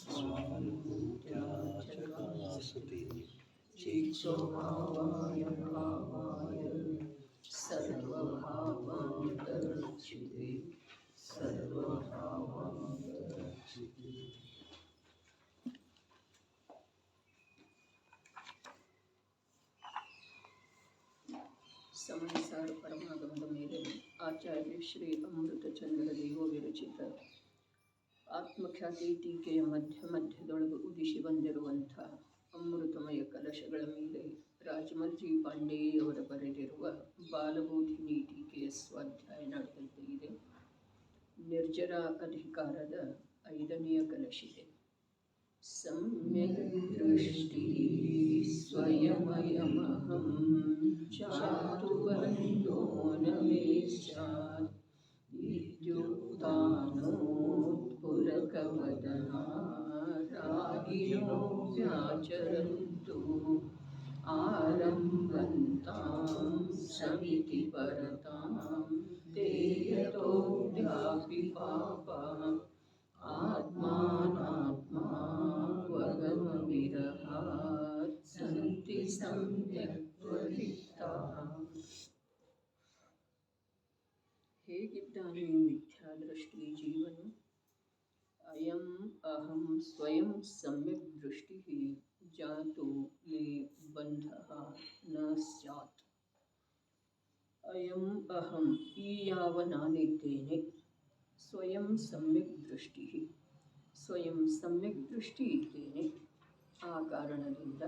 स्वानुभूत्या चकासते चित्स्वभावाय भावाय सर्वभावान्तरचिते सर्वभावान्तरचिते. ಸಮಯಸಾರ ಪರಮಾಗಮದ ಮೇಲೆ ಆಚಾರ್ಯ ಶ್ರೀ ಅಮೃತಚಂದ್ರ ದೇವ ವಿರಚಿತ ಆತ್ಮಖ್ಯಾತಿ ಟೀಕೆಯ ಮಧ್ಯದೊಳಗೆ ಉದಿಸಿ ಬಂದಿರುವಂಥ ಅಮೃತಮಯ ಕಲಶಗಳ ಮೇಲೆ ರಾಜಮಲ್ಜಿ ಪಾಂಡೆಯವರ ಬರೆದಿರುವ ಬಾಲಬೋಧಿನಿ ಟೀಕೆಯ ಸ್ವಾಧ್ಯಾಯ ನಡೆದಂತೆ ಇದೆ. ನಿರ್ಜರ ಅಧಿಕಾರದ 5ನೆಯ ಕಲಶಿದೆ. ಸಮ್ಯಕ್ ದೃಷ್ಟಿ ಸ್ವಯಮಯಮಹಂ ಚಾತುಬಂಧೋ ನ ಮೇ ಸ್ಯಾತ್ ಇತ್ಯುಕ್ತಾನೋತ್ಪುಲಕವದನಾ ರಾಗಿಣೋ ವ್ಯಾಚರಂತು ಆರಂಭಂತಾಂ ಸಮಿತಿ ಪರತಾಂ ತೇ ಯತೋऽದ್ಯಾಪಿ ಪಾಪಃ ಆತ್ಮಾನಾತ್ಮಾವಗಮವಿರಹಾತ್ ಸಂತಿ ಸಮ್ಯಕ್ ತ್ವರಿತಾಃ. ಹೇಗಿದ್ದಾನೆ ಮಿಥ್ಯಾದೃಷ್ಟಿ ಜೀವನು? ಅಯಂ ಅಹಂ ಸ್ವಯಂ ಸಮ್ಯಕ್ ದೃಷ್ಟಿ ಜಾತು ಮೇ ಬಂಧಃ ನ ಸ್ಯಾತ್. ಅಯಂ ಅಹಂ, ಈ ಯಾವ ನಾನಿದ್ದೇನೆ, ಸ್ವಯಂ ಸಮ್ಯಕ್ ದೃಷ್ಟಿ, ಸ್ವಯಂ ಸಮ್ಯಕ್ ದೃಷ್ಟಿ ಇದ್ದೇನೆ. ಆ ಕಾರಣದಿಂದ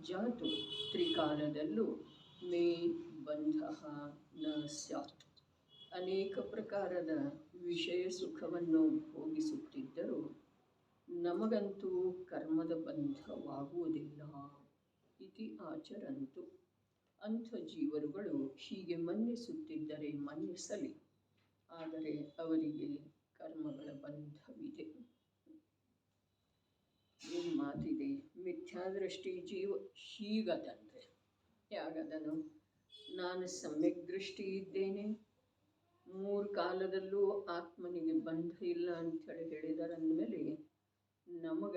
ಜಾತು ತ್ರಿಕಾಲದಲ್ಲೂ ಮೇ ಬಂಧಃ ನ ಸ್ಯಾತ್. ಅನೇಕ ಪ್ರಕಾರದ ವಿಷಯ ಸುಖವನ್ನು ಭೋಗಿಸುತ್ತಿದ್ದರೂ ನಮಗಂತೂ ಕರ್ಮದ ಬಂಧವಾಗುವುದಿಲ್ಲ. ಇತಿ ಆಚರಂತು. ಅಂಥ ಜೀವರುಗಳು ಹೀಗೆ ಮನ್ನಿಸುತ್ತಿದ್ದರೆ ಮನ್ನಿಸಲಿ, ಆದರೆ ಅವರಿಗೆ ಕರ್ಮಗಳ ಬಂಧವಿದೆ. ಏನು ಮಾತಿದೆ? ಮಿಥ್ಯಾದೃಷ್ಟಿ ಜೀವ ಹೀಗದಂತೆ. ಯಾಗದನು? ನಾನು ಸಮ್ಯಕ್ ದೃಷ್ಟಿ ಇದ್ದೇನೆ, 3 ಕಾಲದಲ್ಲೂ ಆತ್ಮನಿಗೆ ಬಂಧ ಇಲ್ಲ ಅಂಥೇಳಿ ಹೇಳಿದಾರೆ. ಅಂದಮೇಲೆ ನಮಗ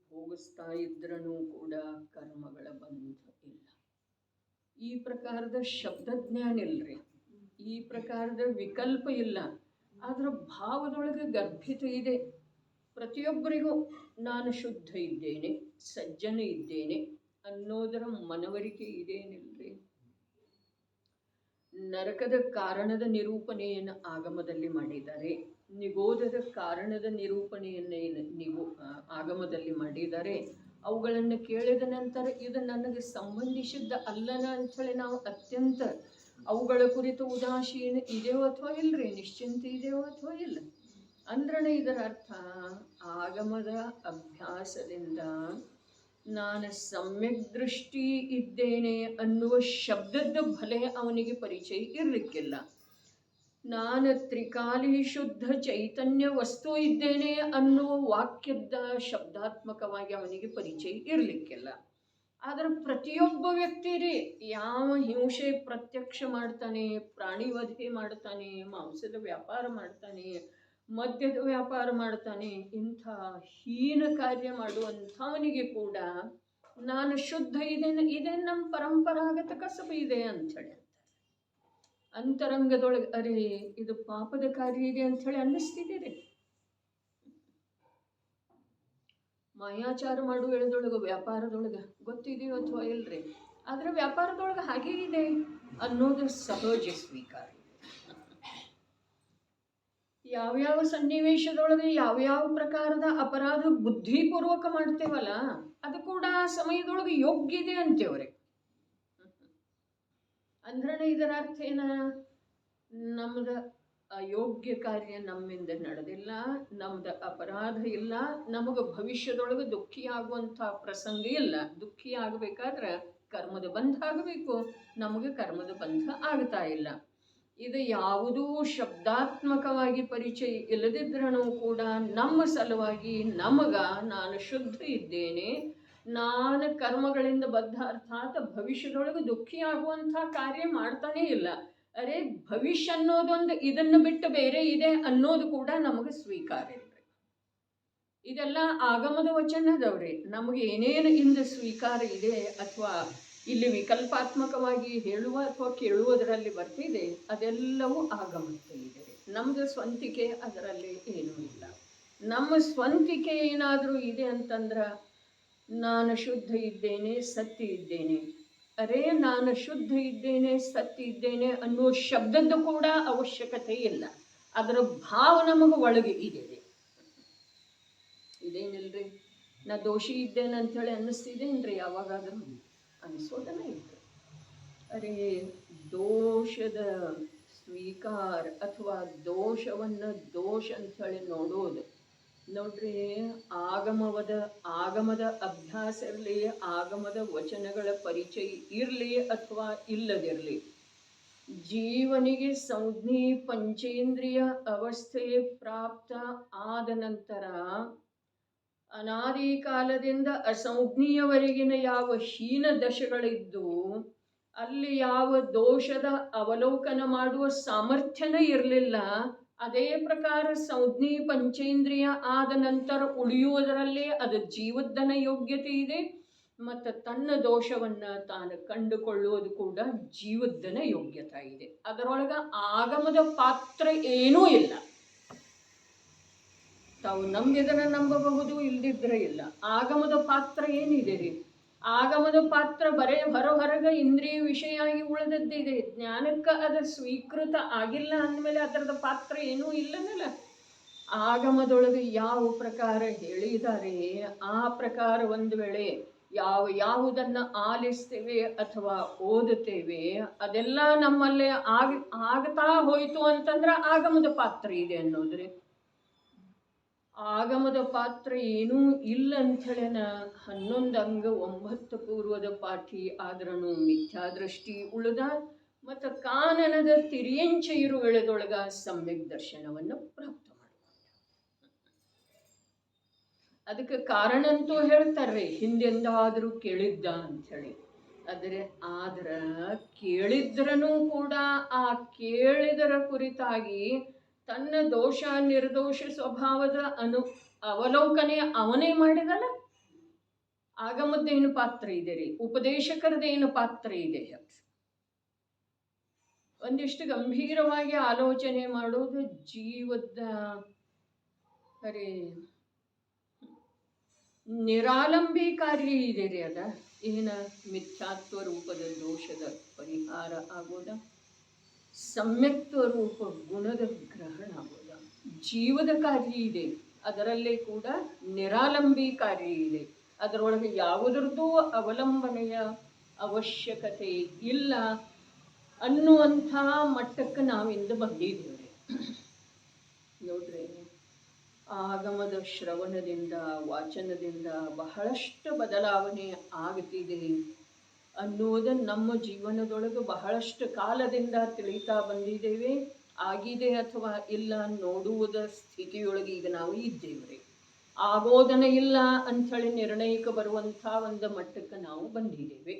ಭೋಗಿಸ್ತಾ ಇದ್ರೂ ಕೂಡ ಕರ್ಮಗಳ ಬಂಧ ಇಲ್ಲ. ಈ ಪ್ರಕಾರದ ಶಬ್ದಜ್ಞಾನ ಇಲ್ಲರಿ, ಈ ಪ್ರಕಾರದ ವಿಕಲ್ಪ ಇಲ್ಲ. ಅದರ ಭಾವದೊಳಗೆ ಗರ್ಭಿತ ಇದೆ. ಪ್ರತಿಯೊಬ್ಬರಿಗೂ ನಾನು ಶುದ್ಧ ಇದ್ದೇನೆ, ಸಜ್ಜನ ಇದ್ದೇನೆ ಅನ್ನೋದರ ಮನವರಿಕೆ ಇದೇನಿಲ್ರಿ. ನರಕದ ಕಾರಣದ ನಿರೂಪಣೆಯನ್ನು ಆಗಮದಲ್ಲಿ ಮಾಡಿದ್ದಾರೆ, ನಿಗೋಧದ ಕಾರಣದ ನಿರೂಪಣೆಯನ್ನು ಆಗಮದಲ್ಲಿ ಮಾಡಿದ್ದಾರೆ. ಅವುಗಳನ್ನು ಕೇಳಿದ ನಂತರ ಇದು ನನಗೆ ಸಂಬಂಧಿಸಿದ್ದ ಅಲ್ಲನ ಅಂಥೇಳಿ ನಾವು ಅತ್ಯಂತ ಅವುಗಳ ಕುರಿತು ಉದಾಸೀನ ಇದೆಯೋ ಅಥವಾ ಇಲ್ಲರಿ, ನಿಶ್ಚಿಂತೆ ಇದೆಯೋ ಅಥವಾ ಇಲ್ಲ ಅಂದ್ರೇ ಇದರ ಅರ್ಥ ಆಗಮದ ಅಭ್ಯಾಸದಿಂದ ನಾನು ಸಮ್ಯಕ್ ದೃಷ್ಟಿ ಇದ್ದೇನೆ ಅನ್ನುವ ಶಬ್ದದ ಭಲೆ ಅವನಿಗೆ ಪರಿಚಯ ಇರಲಿಕ್ಕಿಲ್ಲ. ನಾನು ತ್ರಿಕಾಲಿ ಶುದ್ಧ ಚೈತನ್ಯ ವಸ್ತು ಇದ್ದೇನೆ ಅನ್ನುವ ವಾಕ್ಯದ ಶಬ್ದಾತ್ಮಕವಾಗಿ ಅವನಿಗೆ ಪರಿಚಯ ಇರಲಿಕ್ಕಿಲ್ಲ. ಆದರೆ ಪ್ರತಿಯೊಬ್ಬ ವ್ಯಕ್ತಿ ರೀ ಯಾವ ಹಿಂಸೆ ಪ್ರತ್ಯಕ್ಷ ಮಾಡ್ತಾನೆ, ಪ್ರಾಣಿವಧೆ ಮಾಡ್ತಾನೆ, ಮಾಂಸದ ವ್ಯಾಪಾರ ಮಾಡ್ತಾನೆ, ಮದ್ಯದ ವ್ಯಾಪಾರ ಮಾಡ್ತಾನೆ, ಇಂಥ ಹೀನ ಕಾರ್ಯ ಮಾಡುವಂಥವನಿಗೆ ಕೂಡ ನಾನು ಶುದ್ಧ ಇದೇ ನಮ್ಮ ಪರಂಪರಾಗತ ಕಸಬ ಇದೆ ಅಂಥೇಳಿ ಅಂತರಂಗದೊಳಗೆ ಅರೆ ಇದು ಪಾಪದ ಕಾರ್ಯ ಇದೆ ಅಂಥೇಳಿ ಅನ್ನಿಸ್ತಿದ್ದೀರಿ. ಮಾಯಾಚಾರ ಮಾಡು ಹೇಳದೊಳಗೆ ವ್ಯಾಪಾರದೊಳಗೆ ಗೊತ್ತಿದೆಯೋ ಅಥವಾ ಇಲ್ರಿ, ಆದರೆ ವ್ಯಾಪಾರದೊಳಗೆ ಹಾಗೇ ಇದೆ ಅನ್ನೋದು ಸಹಜ ಸ್ವೀಕಾರ. ಯಾವ್ಯಾವ ಸನ್ನಿವೇಶದೊಳಗೆ ಯಾವ್ಯಾವ ಪ್ರಕಾರದ ಅಪರಾಧ ಬುದ್ಧಿಪೂರ್ವಕ ಮಾಡ್ತೇವಲ್ಲ ಅದು ಕೂಡ ಸಮಯದೊಳಗೆ ಯೋಗ್ಯ ಇದೆ ಅಂತೇವ್ರಿ. ಅಂದ್ರೆ ಇದರ ಅರ್ಥ ಏನ? ನಮ್ದು ಅಯೋಗ್ಯ ಕಾರ್ಯ ನಮ್ಮಿಂದ ನಡೆದಿಲ್ಲ, ನಮ್ದು ಅಪರಾಧ ಇಲ್ಲ, ನಮಗೆ ಭವಿಷ್ಯದೊಳಗೆ ದುಃಖಿಯಾಗುವಂಥ ಪ್ರಸಂಗ ಇಲ್ಲ. ದುಃಖಿ ಆಗಬೇಕಾದ್ರೆ ಕರ್ಮದ ಬಂಧ ಆಗಬೇಕು, ನಮಗೆ ಕರ್ಮದ ಬಂಧ ಆಗ್ತಾ ಇಲ್ಲ. ಇದು ಯಾವುದೂ ಶಬ್ದಾತ್ಮಕವಾಗಿ ಪರಿಚಯ ಇಲ್ಲದಿದ್ರೂ ಕೂಡ ನಮ್ಮ ಸಲುವಾಗಿ ನಾನು ಶುದ್ಧ ಇದ್ದೇನೆ, ನಾನು ಕರ್ಮಗಳಿಂದ ಬದ್ಧ ಅರ್ಥಾತ್ ಭವಿಷ್ಯದೊಳಗೆ ದುಃಖಿಯಾಗುವಂಥ ಕಾರ್ಯ ಮಾಡ್ತಾನೇ ಇಲ್ಲ, ಅರೆ ಭವಿಷ್ಯ ಅನ್ನೋದೊಂದು ಇದನ್ನು ಬಿಟ್ಟು ಬೇರೆ ಇದೆ ಅನ್ನೋದು ಕೂಡ ನಮಗೆ ಸ್ವೀಕಾರ ಇಲ್ರಿ. ಇದೆಲ್ಲ ಆಗಮದ ವಚನದವ್ರೆ. ನಮಗೆ ಏನೇನು ಇಂದು ಸ್ವೀಕಾರ ಇದೆ ಅಥವಾ ಇಲ್ಲಿ ವಿಕಲ್ಪಾತ್ಮಕವಾಗಿ ಹೇಳುವ ಅಥವಾ ಕೇಳುವುದರಲ್ಲಿ ಬರ್ತಿದೆ ಅದೆಲ್ಲವೂ ಆಗಮಕ್ಕೆ ಇದೆ. ನಮ್ಮದು ಸ್ವಂತಿಕೆ ಅದರಲ್ಲಿ ಏನೂ ಇಲ್ಲ. ನಮ್ಮ ಸ್ವಂತಿಕೆ ಏನಾದರೂ ಇದೆ ಅಂತಂದ್ರೆ ನಾನು ಶುದ್ಧ ಇದ್ದೇನೆ, ಸತ್ಯ ಇದ್ದೇನೆ. ಅರೇ ನಾನು ಶುದ್ಧ ಇದ್ದೇನೆ, ಸತ್ಯ ಇದ್ದೇನೆ ಅನ್ನೋ ಶಬ್ದದ್ದು ಕೂಡ ಅವಶ್ಯಕತೆ ಇಲ್ಲ. ಅದರ ಭಾವ ನಮಗೆ ಒಳಗೆ ಇದೆ. ಇದೇನಿಲ್ರಿ ನಾ ದೋಷಿ ಇದ್ದೇನೆ ಅಂಥೇಳಿ ಅನ್ನಿಸ್ತಿದ್ದೇನ್ರಿ ಯಾವಾಗಾದರೂ? ಅನಿಸೋದನ್ನ ಇತ್ತು. ಅರೇ ದೋಷದ ಸ್ವೀಕಾರ ಅಥವಾ ದೋಷವನ್ನು ದೋಷ ಅಂಥೇಳಿ ನೋಡೋದು ನೋಡ್ರಿ, ಆಗಮದ ಅಭ್ಯಾಸ ಇರಲಿ, ಆಗಮದ ವಚನಗಳ ಪರಿಚಯ ಇರಲಿ ಅಥವಾ ಇಲ್ಲದಿರಲಿ, ಜೀವನಿಗೆ ಸಂಜ್ಞಿ ಪಂಚೇಂದ್ರಿಯ ಅವಸ್ಥೆ ಪ್ರಾಪ್ತ ಆದ ನಂತರ ಅನಾದಿ ಕಾಲದಿಂದ ಅಸಂಜ್ಞೀಯವರೆಗಿನ ಯಾವ ಹೀನ ದಶೆಗಳಿದ್ದು ಅಲ್ಲಿ ಯಾವ ದೋಷದ ಅವಲೋಕನ ಮಾಡುವ ಸಾಮರ್ಥ್ಯನೇ ಇರಲಿಲ್ಲ. ಅದೇ ಪ್ರಕಾರ ಸಂಜ್ಞಿ ಪಂಚೇಂದ್ರಿಯ ಆದ ನಂತರ ಉಳಿಯುವುದರಲ್ಲಿ ಅದು ಜೀವದ್ದನ ಯೋಗ್ಯತೆ ಇದೆ ಮತ್ತು ತನ್ನ ದೋಷವನ್ನು ತಾನು ಕಂಡುಕೊಳ್ಳುವುದು ಕೂಡ ಜೀವದ್ದನ ಯೋಗ್ಯತೆ ಇದೆ. ಅದರೊಳಗೆ ಆಗಮದ ಪಾತ್ರ ಏನೂ ಇಲ್ಲ. ತಾವು ನಂಬಿದರೆ ನಂಬಬಹುದು, ಇಲ್ದಿದ್ರೆ ಇಲ್ಲ. ಆಗಮದ ಪಾತ್ರ ಏನಿದೆ ರೀ? ಆಗಮದ ಪಾತ್ರ ಬರೇ ಹೊರಗೆ ಇಂದ್ರಿಯ ವಿಷಯ ಆಗಿ ಉಳಿದದ್ದಿದೆ. ಜ್ಞಾನಕ್ಕೆ ಅದು ಸ್ವೀಕೃತ ಆಗಿಲ್ಲ ಅಂದಮೇಲೆ ಅದರದ ಪಾತ್ರ ಏನೂ ಇಲ್ಲನಲ್ಲ. ಆಗಮದೊಳಗೆ ಯಾವ ಪ್ರಕಾರ ಹೇಳಿದ್ದಾರೆ ಆ ಪ್ರಕಾರ ಒಂದು ವೇಳೆ ಯಾವುದನ್ನು ಆಲಿಸ್ತೇವೆ ಅಥವಾ ಓದುತ್ತೇವೆ ಅದೆಲ್ಲ ನಮ್ಮಲ್ಲಿ ಆಗ್ತಾ ಹೋಯಿತು ಅಂತಂದ್ರೆ ಆಗಮದ ಪಾತ್ರ ಇದೆ ಅನ್ನೋದ್ರಿ. ಆಗಮದ ಪಾತ್ರ ಏನೂ ಇಲ್ಲ ಅಂಥೇಳಿನ 11 ಅಂಗ 9 ಪೂರ್ವದ ಪಾಠಿ ಆದ್ರೂ ಮಿಥ್ಯಾದೃಷ್ಟಿ ಉಳಿದ ಮತ್ತು ಕಾನನದ ತಿರಿಯಂಚ ಇರುವೆಳೆದೊಳಗ ಸಮ್ಯಕ್ ದರ್ಶನವನ್ನು ಪ್ರಾಪ್ತ ಮಾಡಿಕೊಂಡ. ಅದಕ್ಕೆ ಕಾರಣ ಅಂತೂ ಹೇಳ್ತಾರ್ರಿ, ಹಿಂದೆಂದಾದರೂ ಕೇಳಿದ್ದ ಅಂಥೇಳಿ. ಆದ್ರೆ ಕೇಳಿದ್ರೂ ಕೂಡ ಆ ಕೇಳಿದರ ಕುರಿತಾಗಿ ತನ್ನ ದೋಷ ನಿರ್ದೋಷ ಸ್ವಭಾವದ ಅವಲೋಕನೆ ಅವನೇ ಮಾಡಿದಲ್ಲ. ಆಗಮದ್ದೇನು ಪಾತ್ರ ಇದೆ ರೀ? ಉಪದೇಶಕರದೇನು ಪಾತ್ರ ಇದೆ? ಒಂದಿಷ್ಟು ಗಂಭೀರವಾಗಿ ಆಲೋಚನೆ ಮಾಡೋದು ಜೀವದ ಅರೆ ನಿರಾಲಂಬಿ ಕಾರ್ಯ ಇದೆ ರೀ. ಅದ ಏನ ಮಿಥ್ಯಾತ್ವ ರೂಪದ ದೋಷದ ಪರಿಹಾರ ಆಗೋದ, ಸಮ್ಯಕ್ತ್ವ ರೂಪ ಗುಣದ ಗ್ರಹಣ ಆಗೋದ, ಜೀವದ ಕಾರ್ಯ ಇದೆ. ಅದರಲ್ಲೇ ಕೂಡ ನಿರಾಲಂಬಿ ಕಾರ್ಯ ಇದೆ. ಅದರೊಳಗೆ ಯಾವುದರದ್ದು ಅವಲಂಬನೆಯ ಅವಶ್ಯಕತೆ ಇಲ್ಲ ಅನ್ನುವಂಥ ಮಟ್ಟಕ್ಕೆ ನಾವಿಂದು ಬಂದಿದ್ದೇವೆ ನೋಡ್ರಿ. ಆಗಮದ ಶ್ರವಣದಿಂದ ವಾಚನದಿಂದ ಬಹಳಷ್ಟು ಬದಲಾವಣೆ ಆಗುತ್ತಿದೆ ಅನ್ನೋದನ್ನು ನಮ್ಮ ಜೀವನದೊಳಗೆ ಬಹಳಷ್ಟು ಕಾಲದಿಂದ ತಿಳಿತಾ ಬಂದಿದ್ದೇವೆ. ಆಗಿದೆ ಅಥವಾ ಇಲ್ಲ ನೋಡುವುದ ಸ್ಥಿತಿಯೊಳಗೆ ಈಗ ನಾವು ಇದ್ದೇವೆ. ಆಗೋದನ ಇಲ್ಲ ಅಂಥೇಳಿ ನಿರ್ಣಯಕ್ಕೆ ಬರುವಂಥ ಒಂದು ಮಟ್ಟಕ್ಕೆ ನಾವು ಬಂದಿದ್ದೇವೆ.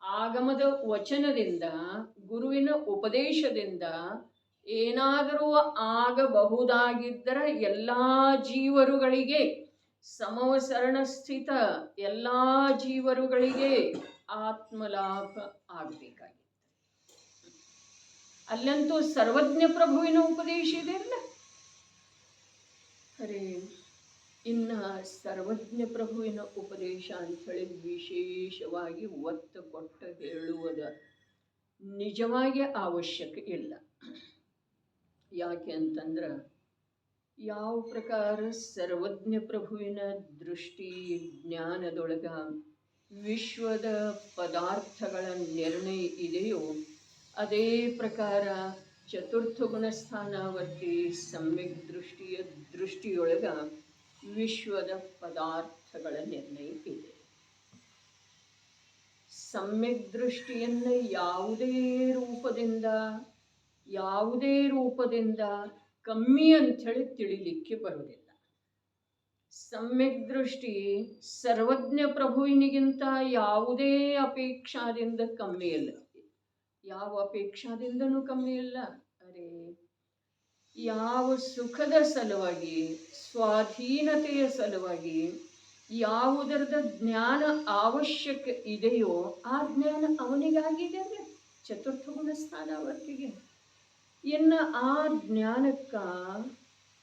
ಆಗಮದ ವಚನದಿಂದ ಗುರುವಿನ ಉಪದೇಶದಿಂದ ಏನಾದರೂ ಆಗಬಹುದಾಗಿದ್ದರೆ ಎಲ್ಲ ಜೀವರುಗಳಿಗೆ ಸಮವಸರಣ ಸ್ಥಿತ ಎಲ್ಲ ಜೀವರುಗಳಿಗೆ ಆತ್ಮಲಾಭ ಆಗಬೇಕಾಗಿತ್ತು. ಅಲ್ಲಂತೂ ಸರ್ವಜ್ಞ ಪ್ರಭುವಿನ ಉಪದೇಶ ಇದೆ ಅಲ್ಲ. ಅರೆ ಇನ್ನು ಸರ್ವಜ್ಞ ಪ್ರಭುವಿನ ಉಪದೇಶ ಅಂಥೇಳಿ ವಿಶೇಷವಾಗಿ ಒತ್ತು ಕೊಟ್ಟು ಹೇಳುವುದ ನಿಜವಾಗಿ ಅವಶ್ಯಕ ಇಲ್ಲ. ಯಾಕೆ ಅಂತಂದ್ರೆ ಯಾವ ಪ್ರಕಾರ ಸರ್ವಜ್ಞ ಪ್ರಭುವಿನ ದೃಷ್ಟಿ ಜ್ಞಾನದೊಳಗ ವಿಶ್ವದ ಪದಾರ್ಥಗಳ ನಿರ್ಣಯ ಇದೆಯೋ ಅದೇ ಪ್ರಕಾರ ಚತುರ್ಥ ಗುಣಸ್ಥಾನವರ್ತಿ ಸಮ್ಯಕ್ ದೃಷ್ಟಿಯೊಳಗ ವಿಶ್ವದ ಪದಾರ್ಥಗಳ ನಿರ್ಣಯ ಇದೆ. ಸಮ್ಯಕ್ ದೃಷ್ಟಿಯನ್ನು ಯಾವುದೇ ರೂಪದಿಂದ ಕಮ್ಮಿ ಅಂಥೇಳಿ ತಿಳಿಲಿಕ್ಕೆ ಬರುವುದಿಲ್ಲ. ಸಮ್ಯಕ್ ದೃಷ್ಟಿ ಸರ್ವಜ್ಞ ಪ್ರಭುವಿನಿಗಿಂತ ಯಾವುದೇ ಅಪೇಕ್ಷಾದಿಂದ ಕಮ್ಮಿ ಇಲ್ಲ. ಯಾವ ಅಪೇಕ್ಷಾದಿಂದನೂ ಕಮ್ಮಿ ಇಲ್ಲ. ಅರೆ, ಯಾವ ಸುಖದ ಸಲುವಾಗಿ, ಸ್ವಾಧೀನತೆಯ ಸಲುವಾಗಿ ಯಾವುದರದ ಜ್ಞಾನ ಅವಶ್ಯಕ ಇದೆಯೋ ಆ ಜ್ಞಾನ ಅವನಿಗಾಗಿದೆ ಅಂದರೆ ಚತುರ್ಥ ಗುಣಸ್ಥಾನವರ್ತಿಗೆ. ಇನ್ನು ಆ ಜ್ಞಾನಕ್ಕ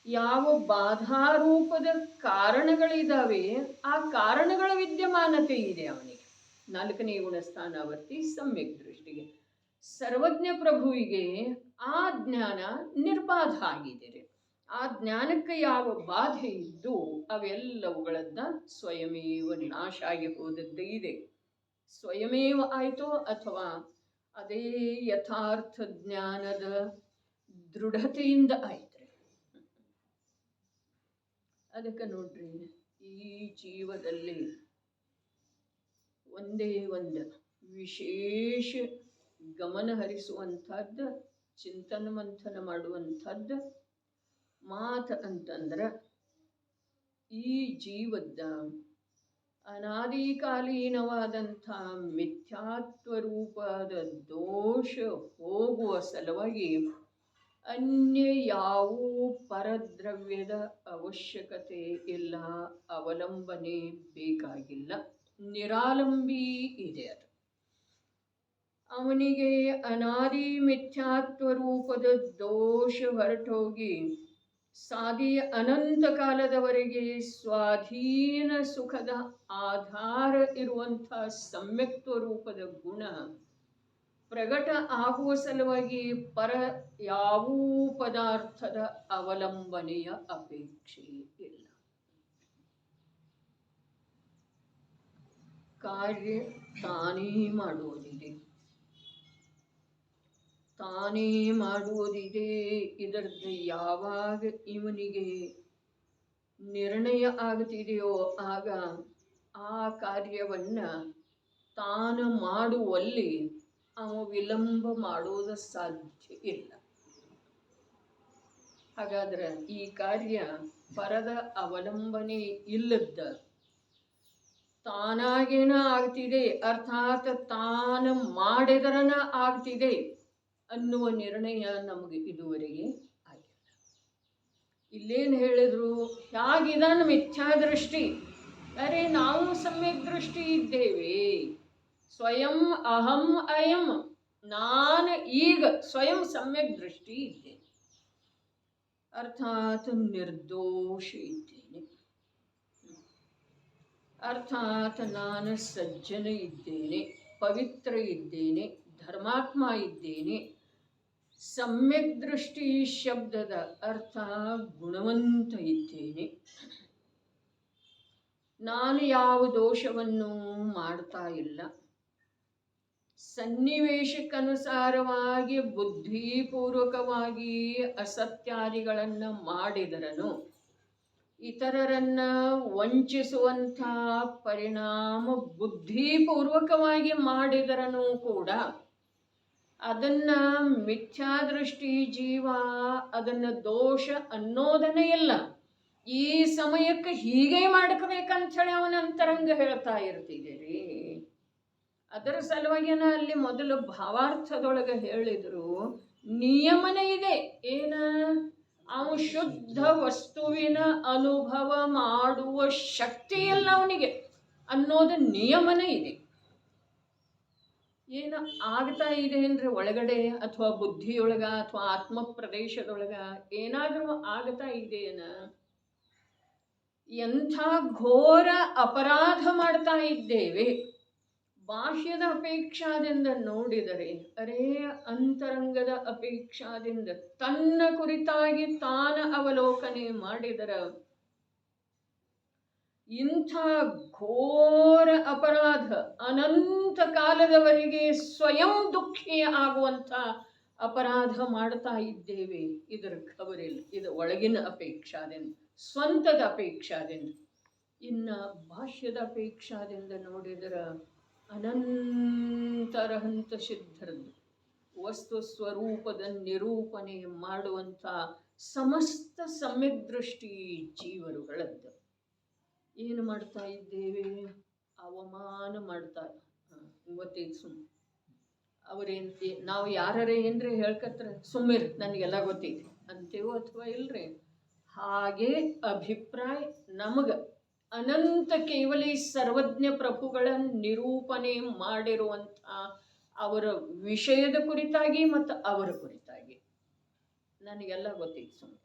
ಯಾವ ಬಾಧಾರೂಪದ ಕಾರಣಗಳಿದ್ದಾವೆ ಆ ಕಾರಣಗಳ ವಿದ್ಯಮಾನತೆ ಇದೆ ಅವನಿಗೆ. ನಾಲ್ಕನೇ ಗುಣಸ್ಥಾನವರ್ತಿ ಸಮ್ಯಕ್ ದೃಷ್ಟಿಗೆ. ಸರ್ವಜ್ಞ ಪ್ರಭುವಿಗೆ ಆ ಜ್ಞಾನ ನಿರ್ಬಾಧ ಆಗಿದೆ. ಆ ಜ್ಞಾನಕ್ಕೆ ಯಾವ ಬಾಧೆ ಇದ್ದು ಅವೆಲ್ಲವುಗಳನ್ನ ಸ್ವಯಮೇವ ನಾಶ ಆಗಿ ಹೋದದ್ದೇ ಇದೆ. ಸ್ವಯಮೇವ ಆಯಿತೋ ಅಥವಾ ಅದೇ ಯಥಾರ್ಥ ಜ್ಞಾನದ ದೃಢತೆಯಿಂದ ಆಯ್ತ್ರಿ. ಅದಕ್ಕೆ ನೋಡ್ರಿ, ಈ ಜೀವದಲ್ಲಿ ಒಂದೇ ಒಂದು ವಿಶೇಷ ಗಮನ ಹರಿಸುವಂಥದ್ದು, ಚಿಂತನ ಮಂಥನ ಮಾಡುವಂಥದ್ದು ಮಾತು ಅಂತಂದ್ರೆ ಈ ಜೀವದ ಅನಾದಿಕಾಲೀನವಾದಂಥ ಮಿಥ್ಯಾತ್ವ ರೂಪದ ದೋಷ ಹೋಗುವ ಸಲುವಾಗಿ ಅನ್ಯ ಯಾವೂ ಪರದ್ರವ್ಯದ ಅವಶ್ಯಕತೆ ಇಲ್ಲ, ಅವಲಂಬನೆ ಬೇಕಾಗಿಲ್ಲ, ನಿರಾಲಂಬಿ ಇದೆ. ಅದು ಅವನಿಗೆ ಅನಾದಿ ಮಿಥ್ಯಾತ್ವ ರೂಪದ ದೋಷ ಹೊರಟೋಗಿ ಸಾದಿ ಅನಂತ ಕಾಲದವರೆಗೆ ಸ್ವಾಧೀನ ಸುಖದ ಆಧಾರ ಇರುವಂಥ ಸಮ್ಯಕ್ತ್ವ ರೂಪದ ಗುಣ ಪ್ರಗಟ ಆಗುವ ಸಲುವಾಗಿ ಪರ ಯಾವೂ ಪದಾರ್ಥದ ಅವಲಂಬನೆಯ ಅಪೇಕ್ಷೆ ಇಲ್ಲ. ಕಾರ್ಯ ತಾನೇ ಮಾಡುವುದಿದೆ, ತಾನೇ ಮಾಡುವುದಿದೆ. ಇದರದ್ದು ಯಾವಾಗ ಇವನಿಗೆ ನಿರ್ಣಯ ಆಗುತ್ತಿದೆಯೋ ಆಗ ಆ ಕಾರ್ಯವನ್ನು ತಾನು ಮಾಡುವಲ್ಲಿ ಅವ ವಿಳಂಬ ಮಾಡುವುದು ಸಾಧ್ಯ ಇಲ್ಲ. ಹಾಗಾದ್ರೆ ಈ ಕಾರ್ಯ ಪರದ ಅವಲಂಬನೆ ಇಲ್ಲದ ತಾನಾಗೇನ ಆಗ್ತಿದೆ, ಅರ್ಥಾತ್ ತಾನು ಮಾಡಿದರನ ಆಗ್ತಿದೆ ಅನ್ನುವ ನಿರ್ಣಯ ನಮಗೆ ಇದುವರೆಗೆ ಆಗಿಲ್ಲ. ಇಲ್ಲೇನು ಹೇಳಿದ್ರು, ಹೇಗಿದಾನ ಮಿಥ್ಯಾದೃಷ್ಟಿ. ಅರೆ, ನಾವು ಸಮ್ಯಕ್ ದೃಷ್ಟಿ ಇದ್ದೇವೆ. ಸ್ವಯಂ ಅಹಂ ಅಯಂ, ನಾನು ಈಗ ಸ್ವಯಂ ಸಮ್ಯಕ್ ದೃಷ್ಟಿ ಇದ್ದೇನೆ, ಅರ್ಥಾತ್ ನಿರ್ದೋಷ ಇದ್ದೇನೆ, ಅರ್ಥಾತ್ ನಾನು ಸಜ್ಜನ ಇದ್ದೇನೆ, ಪವಿತ್ರ ಇದ್ದೇನೆ, ಧರ್ಮಾತ್ಮ ಇದ್ದೇನೆ. ಸಮ್ಯಕ್ ದೃಷ್ಟಿ ಶಬ್ದದ ಅರ್ಥ ಗುಣವಂತ ಇದ್ದೇನೆ. ನಾನು ಯಾವ ದೋಷವನ್ನು ಮಾಡ್ತಾ ಇಲ್ಲ. ಸನ್ನಿವೇಶಕ್ಕನುಸಾರವಾಗಿ ಬುದ್ಧಿಪೂರ್ವಕವಾಗಿ ಅಸತ್ಯಾದಿಗಳನ್ನು ಮಾಡಿದರನು, ಇತರರನ್ನ ವಂಚಿಸುವಂಥ ಪರಿಣಾಮ ಬುದ್ಧಿಪೂರ್ವಕವಾಗಿ ಮಾಡಿದರನು ಕೂಡ ಅದನ್ನ ಮಿಥ್ಯಾದೃಷ್ಟಿ ಜೀವ ಅದನ್ನ ದೋಷ ಅನ್ನೋದನ್ನೇ ಇಲ್ಲ. ಈ ಸಮಯಕ್ಕೆ ಹೀಗೆ ಮಾಡ್ಕೋಬೇಕಂತ ಹೇಳಿ ಅವನ ಅಂತರಂಗ ಹೇಳ್ತಾ ಇರ್ತಿದ್ದೀರಿ. ಅದರ ಸಲುವಾಗಿನ ಅಲ್ಲಿ ಮೊದಲು ಭಾವಾರ್ಥದೊಳಗೆ ಹೇಳಿದ್ರು, ನಿಯಮನ ಇದೆ. ಏನ? ಅವ ಶುದ್ಧ ವಸ್ತುವಿನ ಅನುಭವ ಮಾಡುವ ಶಕ್ತಿ ಇಲ್ಲ ಅವನಿಗೆ ಅನ್ನೋದು ನಿಯಮನ ಇದೆ. ಏನು ಆಗ್ತಾ ಇದೆ ಅಂದರೆ ಒಳಗಡೆ ಅಥವಾ ಬುದ್ಧಿಯೊಳಗ ಅಥವಾ ಆತ್ಮ ಪ್ರದೇಶದೊಳಗ ಏನಾದರೂ ಆಗ್ತಾ ಇದೆಯೇನ? ಎಂಥ ಘೋರ ಅಪರಾಧ ಮಾಡ್ತಾ ಇದ್ದೇವೆ. ಬಾಹ್ಯದ ಅಪೇಕ್ಷಾದಿಂದ ನೋಡಿದರೆ, ಅರೇ ಅಂತರಂಗದ ಅಪೇಕ್ಷಾದಿಂದ ತನ್ನ ಕುರಿತಾಗಿ ತಾನ ಅವಲೋಕನೆ ಮಾಡಿದರ ಇಂಥ ಘೋರ ಅಪರಾಧ ಅನಂತ ಕಾಲದವರೆಗೆ ಸ್ವಯಂ ದುಃಖಿ ಆಗುವಂಥ ಅಪರಾಧ ಮಾಡ್ತಾ ಇದ್ದೇವೆ. ಇದರ ಖಬರಿಲ್ಲ. ಇದು ಒಳಗಿನ ಅಪೇಕ್ಷಾದಿಂದ, ಸ್ವಂತದ ಅಪೇಕ್ಷಾದಿಂದ. ಇನ್ನು ಬಾಹ್ಯದ ಅಪೇಕ್ಷಾದಿಂದ ನೋಡಿದರ ಅನಂತರಹಂತ ಸಿದ್ಧರದ್ದು ವಸ್ತು ಸ್ವರೂಪದ ನಿರೂಪಣೆ ಮಾಡುವಂಥ ಸಮಸ್ತ ಸಮ್ಯಕ್ ದೃಷ್ಟಿ ಜೀವರುಗಳದ್ದು. ಏನು ಮಾಡ್ತಾ ಇದ್ದೇವೆ? ಅವಮಾನ ಮಾಡ್ತಾ, ಇವತ್ತೇ ಸುಮ್ಮನೆ ಅವ್ರೇನು ನಾವು ಯಾರೇ ಏನ್ರಿ ಹೇಳ್ಕತ್ರ ಸುಮ್ಮಿರಿ ನನಗೆಲ್ಲ ಗೊತ್ತೈತಿ ಅಂತೀವೋ ಅಥವಾ ಇಲ್ರಿ. ಹಾಗೆ ಅಭಿಪ್ರಾಯ ನಮಗೆ ಅನಂತ ಕೇವಲಿ ಸರ್ವಜ್ಞ ಪ್ರಭುಗಳ ನಿರೂಪಣೆ ಮಾಡಿರುವಂಥ ಅವರ ವಿಷಯದ ಕುರಿತಾಗಿ ಮತ್ತು ಅವರ ಕುರಿತಾಗಿ ನನಗೆಲ್ಲ ಗೊತ್ತೈತಿ ಸುಮ್ಮನೆ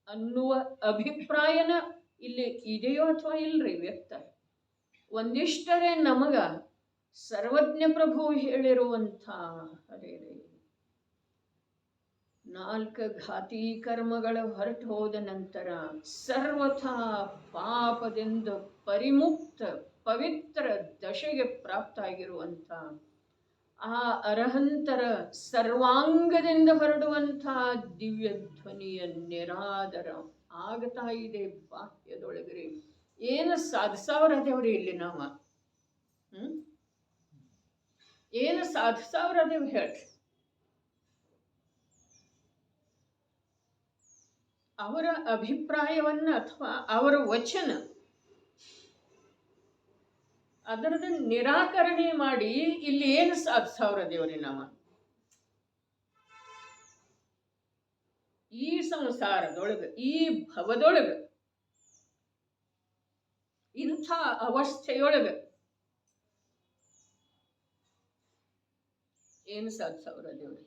ಅನ್ನುವ ಅಭಿಪ್ರಾಯನ ಇಲ್ಲಿ ಇದೆಯೋ ಅಥವಾ ಇಲ್ರಿ ವ್ಯಕ್ತ. ಒಂದಿಷ್ಟರೇ ನಮಗ ಸರ್ವಜ್ಞ ಪ್ರಭು ಹೇಳಿರುವಂಥ ಅದೇ 4 ಘಾತಿ ಕರ್ಮಗಳ ಹೊರಟು ಹೋದ ನಂತರ ಸರ್ವಥಾ ಪಾಪದಿಂದ ಪರಿಮುಕ್ತ ಪವಿತ್ರ ದಶೆಗೆ ಪ್ರಾಪ್ತ ಆಗಿರುವಂಥ ಆ ಅರಹಂತರ ಸರ್ವಾಂಗದಿಂದ ಹೊರಡುವಂಥ ದಿವ್ಯ ಧ್ವನಿಯ ನಿರಾದರ ಆಗ್ತಾ ಇದೆ ಬಾಹ್ಯದೊಳಗ್ರಿ. ಏನು ಸಾಧಿಸವ್ರ ಅದೇವ್ರಿ ಇಲ್ಲಿ ನಾವು ಏನು ಸಾಧಿಸವ್ರ ಅದೇವ್ ಹೇಳ್ರಿ. ಅವರ ಅಭಿಪ್ರಾಯವನ್ನ ಅಥವಾ ಅವರ ವಚನ ಅದರದ ನಿರಾಕರಣೆ ಮಾಡಿ ಇಲ್ಲಿ ಏನು ಸಾಧಿಸವ್ರ ದೇವ್ರಿ ನಾವು ಈ ಸಂಸಾರದೊಳಗ ಈ ಭವದೊಳಗ ಇಂಥ ಅವಸ್ಥೆಯೊಳಗ ಏನು ಸಾಧಿಸವ್ರ ದೇವ್ರಿ.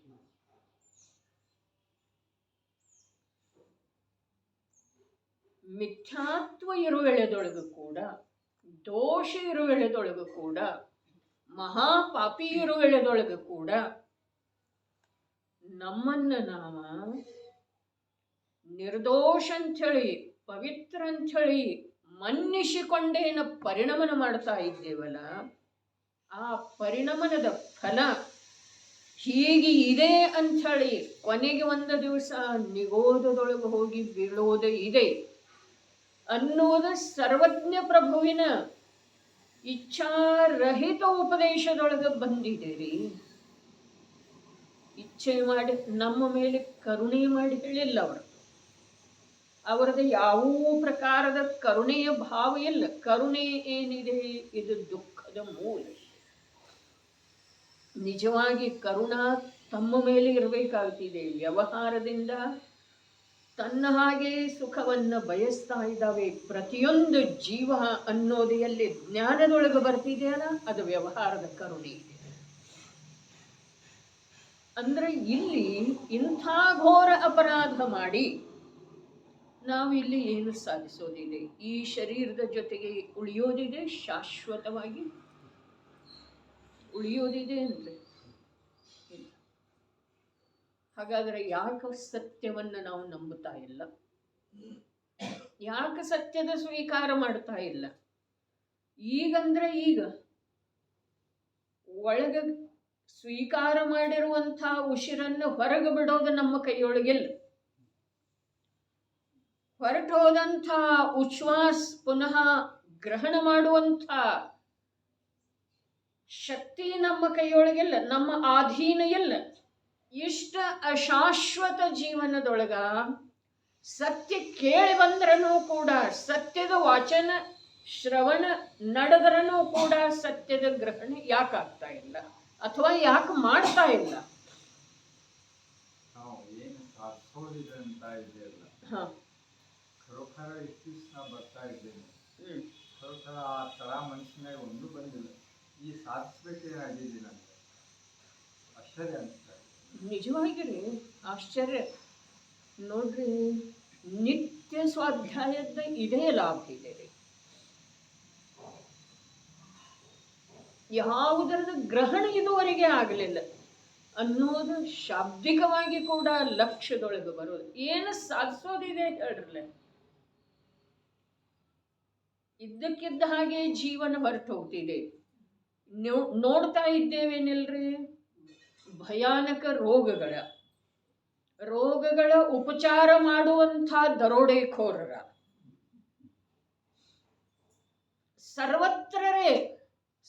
ಮಿಥ್ಯಾತ್ವ ಇರುವೆಳೆದೊಳಗೂ ಕೂಡ, ದೋಷ ಇರುವೆಳೆದೊಳಗೂ ಕೂಡ, ಮಹಾಪಾಪಿ ಇರುವೆಳೆದೊಳಗೂ ಕೂಡ ನಮ್ಮನ್ನ ನಾವ ನಿರ್ದೋಷ ಅಂಥೇಳಿ ಪವಿತ್ರ ಅಂಥೇಳಿ ಮನ್ನಿಸಿಕೊಂಡೇನ ಪರಿಣಮನ ಮಾಡ್ತಾ ಇದ್ದೇವಲ್ಲ, ಆ ಪರಿಣಮನದ ಫಲ ಹೀಗೆ ಇದೆ ಅಂಥೇಳಿ ಕೊನೆಗೆ ಒಂದು ದಿವಸ ನಿಗೋದದೊಳಗೆ ಹೋಗಿ ಬೀಳೋದು ಇದೆ ಅನ್ನುವುದು ಸರ್ವಜ್ಞ ಪ್ರಭುವಿನ ಇಚ್ಛಾರಹಿತ ಉಪದೇಶದೊಳಗೆ ಬಂದಿದೆ ರೀ. ಇಚ್ಛೆ ಮಾಡಿ ನಮ್ಮ ಮೇಲೆ ಕರುಣೆ ಮಾಡಿ ಹೇಳಿಲ್ಲ ಅವರು. ಅವರದ್ದು ಯಾವ ಪ್ರಕಾರದ ಕರುಣೆಯ ಭಾವ ಇಲ್ಲ. ಕರುಣೆ ಏನಿದೆ ಇದು ದುಃಖದ ಮೂಲ. ನಿಜವಾಗಿ ಕರುಣಾ ತಮ್ಮ ಮೇಲೆ ಇರಬೇಕಾಗ್ತಿದೆ. ವ್ಯವಹಾರದಿಂದ ತನ್ನ ಹಾಗೆ ಸುಖವನ್ನು ಬಯಸ್ತಾ ಇದ್ದಾವೆ ಪ್ರತಿಯೊಂದು ಜೀವ ಅನ್ನೋದು ಎಲ್ಲಿ ಜ್ಞಾನದೊಳಗೆ ಬರ್ತಿದೆಯಲ್ಲ ಅದು ವ್ಯವಹಾರದ ಕರುಣೆ ಇದೆ. ಅಂದ್ರೆ ಇಲ್ಲಿ ಇಂಥ ಘೋರ ಅಪರಾಧ ಮಾಡಿ ನಾವಿಲ್ಲಿ ಏನು ಸಾಧಿಸೋದಿದೆ? ಈ ಶರೀರದ ಜೊತೆಗೆ ಉಳಿಯೋದಿದೆ, ಶಾಶ್ವತವಾಗಿ ಉಳಿಯೋದಿದೆ ಅಂದ್ರೆ ಹಾಗಾದ್ರೆ ಯಾಕೆ ಸತ್ಯವನ್ನು ನಾವು ನಂಬುತ್ತಾ ಇಲ್ಲ? ಯಾಕೆ ಸತ್ಯದ ಸ್ವೀಕಾರ ಮಾಡ್ತಾ ಇಲ್ಲ? ಈಗಂದ್ರೆ ಈಗ ಒಳಗ ಸ್ವೀಕಾರ ಮಾಡಿರುವಂಥ ಉಸಿರನ್ನು ಹೊರಗೆ ಬಿಡೋದು ನಮ್ಮ ಕೈಯೊಳಗಿಲ್ಲ. ಹೊರಟು ಹೋದಂಥ ಉಚ್ಛ್ವಾಸ ಪುನಃ ಗ್ರಹಣ ಮಾಡುವಂಥ ಶಕ್ತಿ ನಮ್ಮ ಕೈಯೊಳಗಿಲ್ಲ, ನಮ್ಮ ಆಧೀನ ಇಲ್ಲ. ಇಷ್ಟ ಅಶಾಶ್ವತ ಜೀವನದೊಳಗ ಸತ್ಯ ಕೇಳಿ ಬಂದ್ರೂ ಕೂಡ, ಸತ್ಯದ ವಾಚನ ಶ್ರವಣ ನಡೆದ್ರೂ ಕೂಡ ಸತ್ಯದ ಗ್ರಹಣ ಯಾಕೆ ಆಗ್ತಾ ಇಲ್ಲ ಅಥವಾ ಯಾಕೆ ಮಾಡ್ತಾ ಇಲ್ಲ? ಖರೋಖರ ಇಷ್ಟು ನಾ ಬರ್ತಾ ಇದ್ದೇನೆ, ಖರೋಖರ ಆ ಥರ ಮನುಷ್ಯನಾಗ ಒಂದು ಬಂದಿಲ್ಲ. ಈ ಸಾಧಿಸ್ಬೇಕೇನಾಗಿದೆ ನನಗೆ ಆಶ್ಚರ್ಯ ಅನಿಸ್ತಾ. ನಿಜವಾಗಿರಿ ಆಶ್ಚರ್ಯ ನೋಡ್ರಿ. ನಿತ್ಯ ಸ್ವಾಧ್ಯಾಯದ ಇದೇ ಲಾಭ ಇದೆ ರೀ. ಯಾವುದರದ ಗ್ರಹಣ ಇದುವರೆಗೆ ಆಗಲಿಲ್ಲ ಅನ್ನೋದು ಶಾಬ್ದಿಕವಾಗಿ ಕೂಡ ಲಕ್ಷ್ಯದೊಳಗೆ ಬರೋದು. ಏನು ಸಾಧಿಸೋದಿದೆ ಹೇಳ್ರಲ್ಲ. ಇದ್ದಕ್ಕಿದ್ದ ಹಾಗೆ ಜೀವನ ಹೊರಟು ಹೋಗ್ತಿದೆ. ನೋಡ್ತಾ ಇದ್ದೇವೇನಿಲ್ರಿ, ಭಯಾನಕ ರೋಗಗಳ ಉಪಚಾರ ಮಾಡುವಂಥ ದರೋಡೆಕೋರರ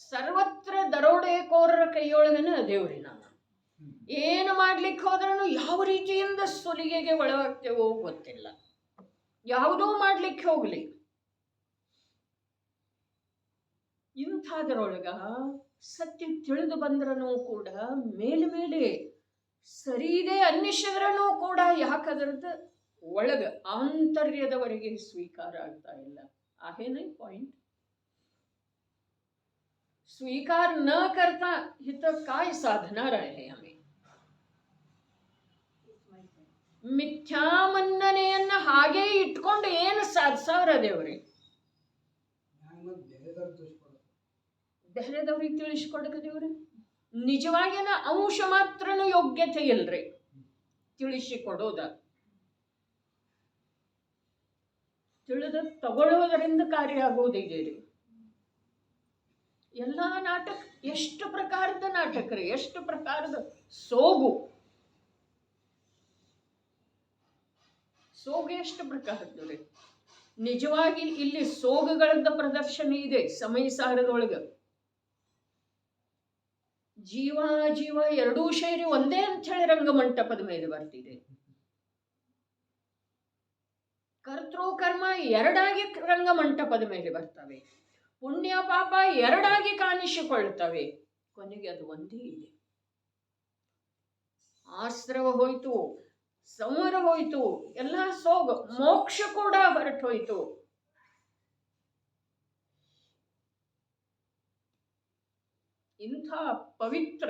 ಸರ್ವತ್ರ ದರೋಡೆಕೋರರ ಕೈಯೊಳಗನ ಅದೇವ್ರಿ. ನಾನು ಏನು ಮಾಡ್ಲಿಕ್ಕೆ ಹೋದ್ರೂ ಯಾವ ರೀತಿಯಿಂದ ಸುಲಿಗೆಗೆ ಒಳಗಾಗ್ತೇವೋ ಗೊತ್ತಿಲ್ಲ. ಯಾವುದೋ ಮಾಡ್ಲಿಕ್ಕೆ ಹೋಗ್ಲಿ, ಇಂಥದ್ರೊಳಗ ಸತ್ಯ ತಿಳಿದು ಬಂದ್ರೂ ಕೂಡ ಮೇಲೆ ಸರಿ ಇದೆ ಅನ್ನಿಸಿದ್ರೂ ಕೂಡ ಯಾಕದ್ರದ್ದು ಒಳಗ ಆಂತರ್ಯದವರೆಗೆ ಸ್ವೀಕಾರ ಆಗ್ತಾ ಇಲ್ಲ. आहेना पॉइंट. स्वीकार न करता इथं काय साधणार आहे आम्ही? ಮಿಥ್ಯಾ ಮನ್ನಣೆಯನ್ನ ಹಾಗೆ ಇಟ್ಕೊಂಡು ಏನು ಸಾಧಿಸವ್ರ ದೇವ್ರಿ? ಬೇರೆದವ್ರಿಗೆ ತಿಳಿಸ್ಕೊಡಕ ದೇವ್ರಿ ನಿಜವಾಗಿನ ಅಂಶ ಮಾತ್ರನೂ ಯೋಗ್ಯತೆ ಇಲ್ರಿ ತಿಳಿಸಿಕೊಡೋದ. ತಿಳಿದ ತಗೊಳ್ಳೋದರಿಂದ ಕಾರ್ಯ ಆಗೋದಿದೆ ರೀ. ಎಲ್ಲ ನಾಟಕ ಎಷ್ಟು ಪ್ರಕಾರದ ನಾಟಕ ರೀ, ಎಷ್ಟು ಪ್ರಕಾರದ ಸೋಗು ಎಷ್ಟು ಪ್ರಕಾರದ್ದು ರೀ. ನಿಜವಾಗಿ ಇಲ್ಲಿ ಸೋಗುಗಳದ ಪ್ರದರ್ಶನ ಇದೆ ಸಮಯ ಸಾರದೊಳಗ. ಜೀವ ಎರಡೂ ಸೇರಿ ಒಂದೇ ಅಂತ ಹೇಳಿ ರಂಗಮಂಟಪದ ಮೇಲೆ ಬರ್ತಿದೆ. ಕರ್ತೃ ಕರ್ಮ ಎರಡಾಗಿ ರಂಗಮಂಟಪದ ಮೇಲೆ ಬರ್ತವೆ. ಪುಣ್ಯ ಪಾಪ ಎರಡಾಗಿ ಕಾಣಿಸಿಕೊಳ್ತವೆ. ಕೊನೆಗೆ ಅದು ಒಂದೇ ಇದೆ. ಆಶ್ರವ ಹೋಯ್ತು, ಸಂವರ ಹೋಯ್ತು, ಎಲ್ಲ ಸೋಗು, ಮೋಕ್ಷ ಕೂಡ ಹೊರಟೋಯ್ತು. ಇಂಥ ಪವಿತ್ರ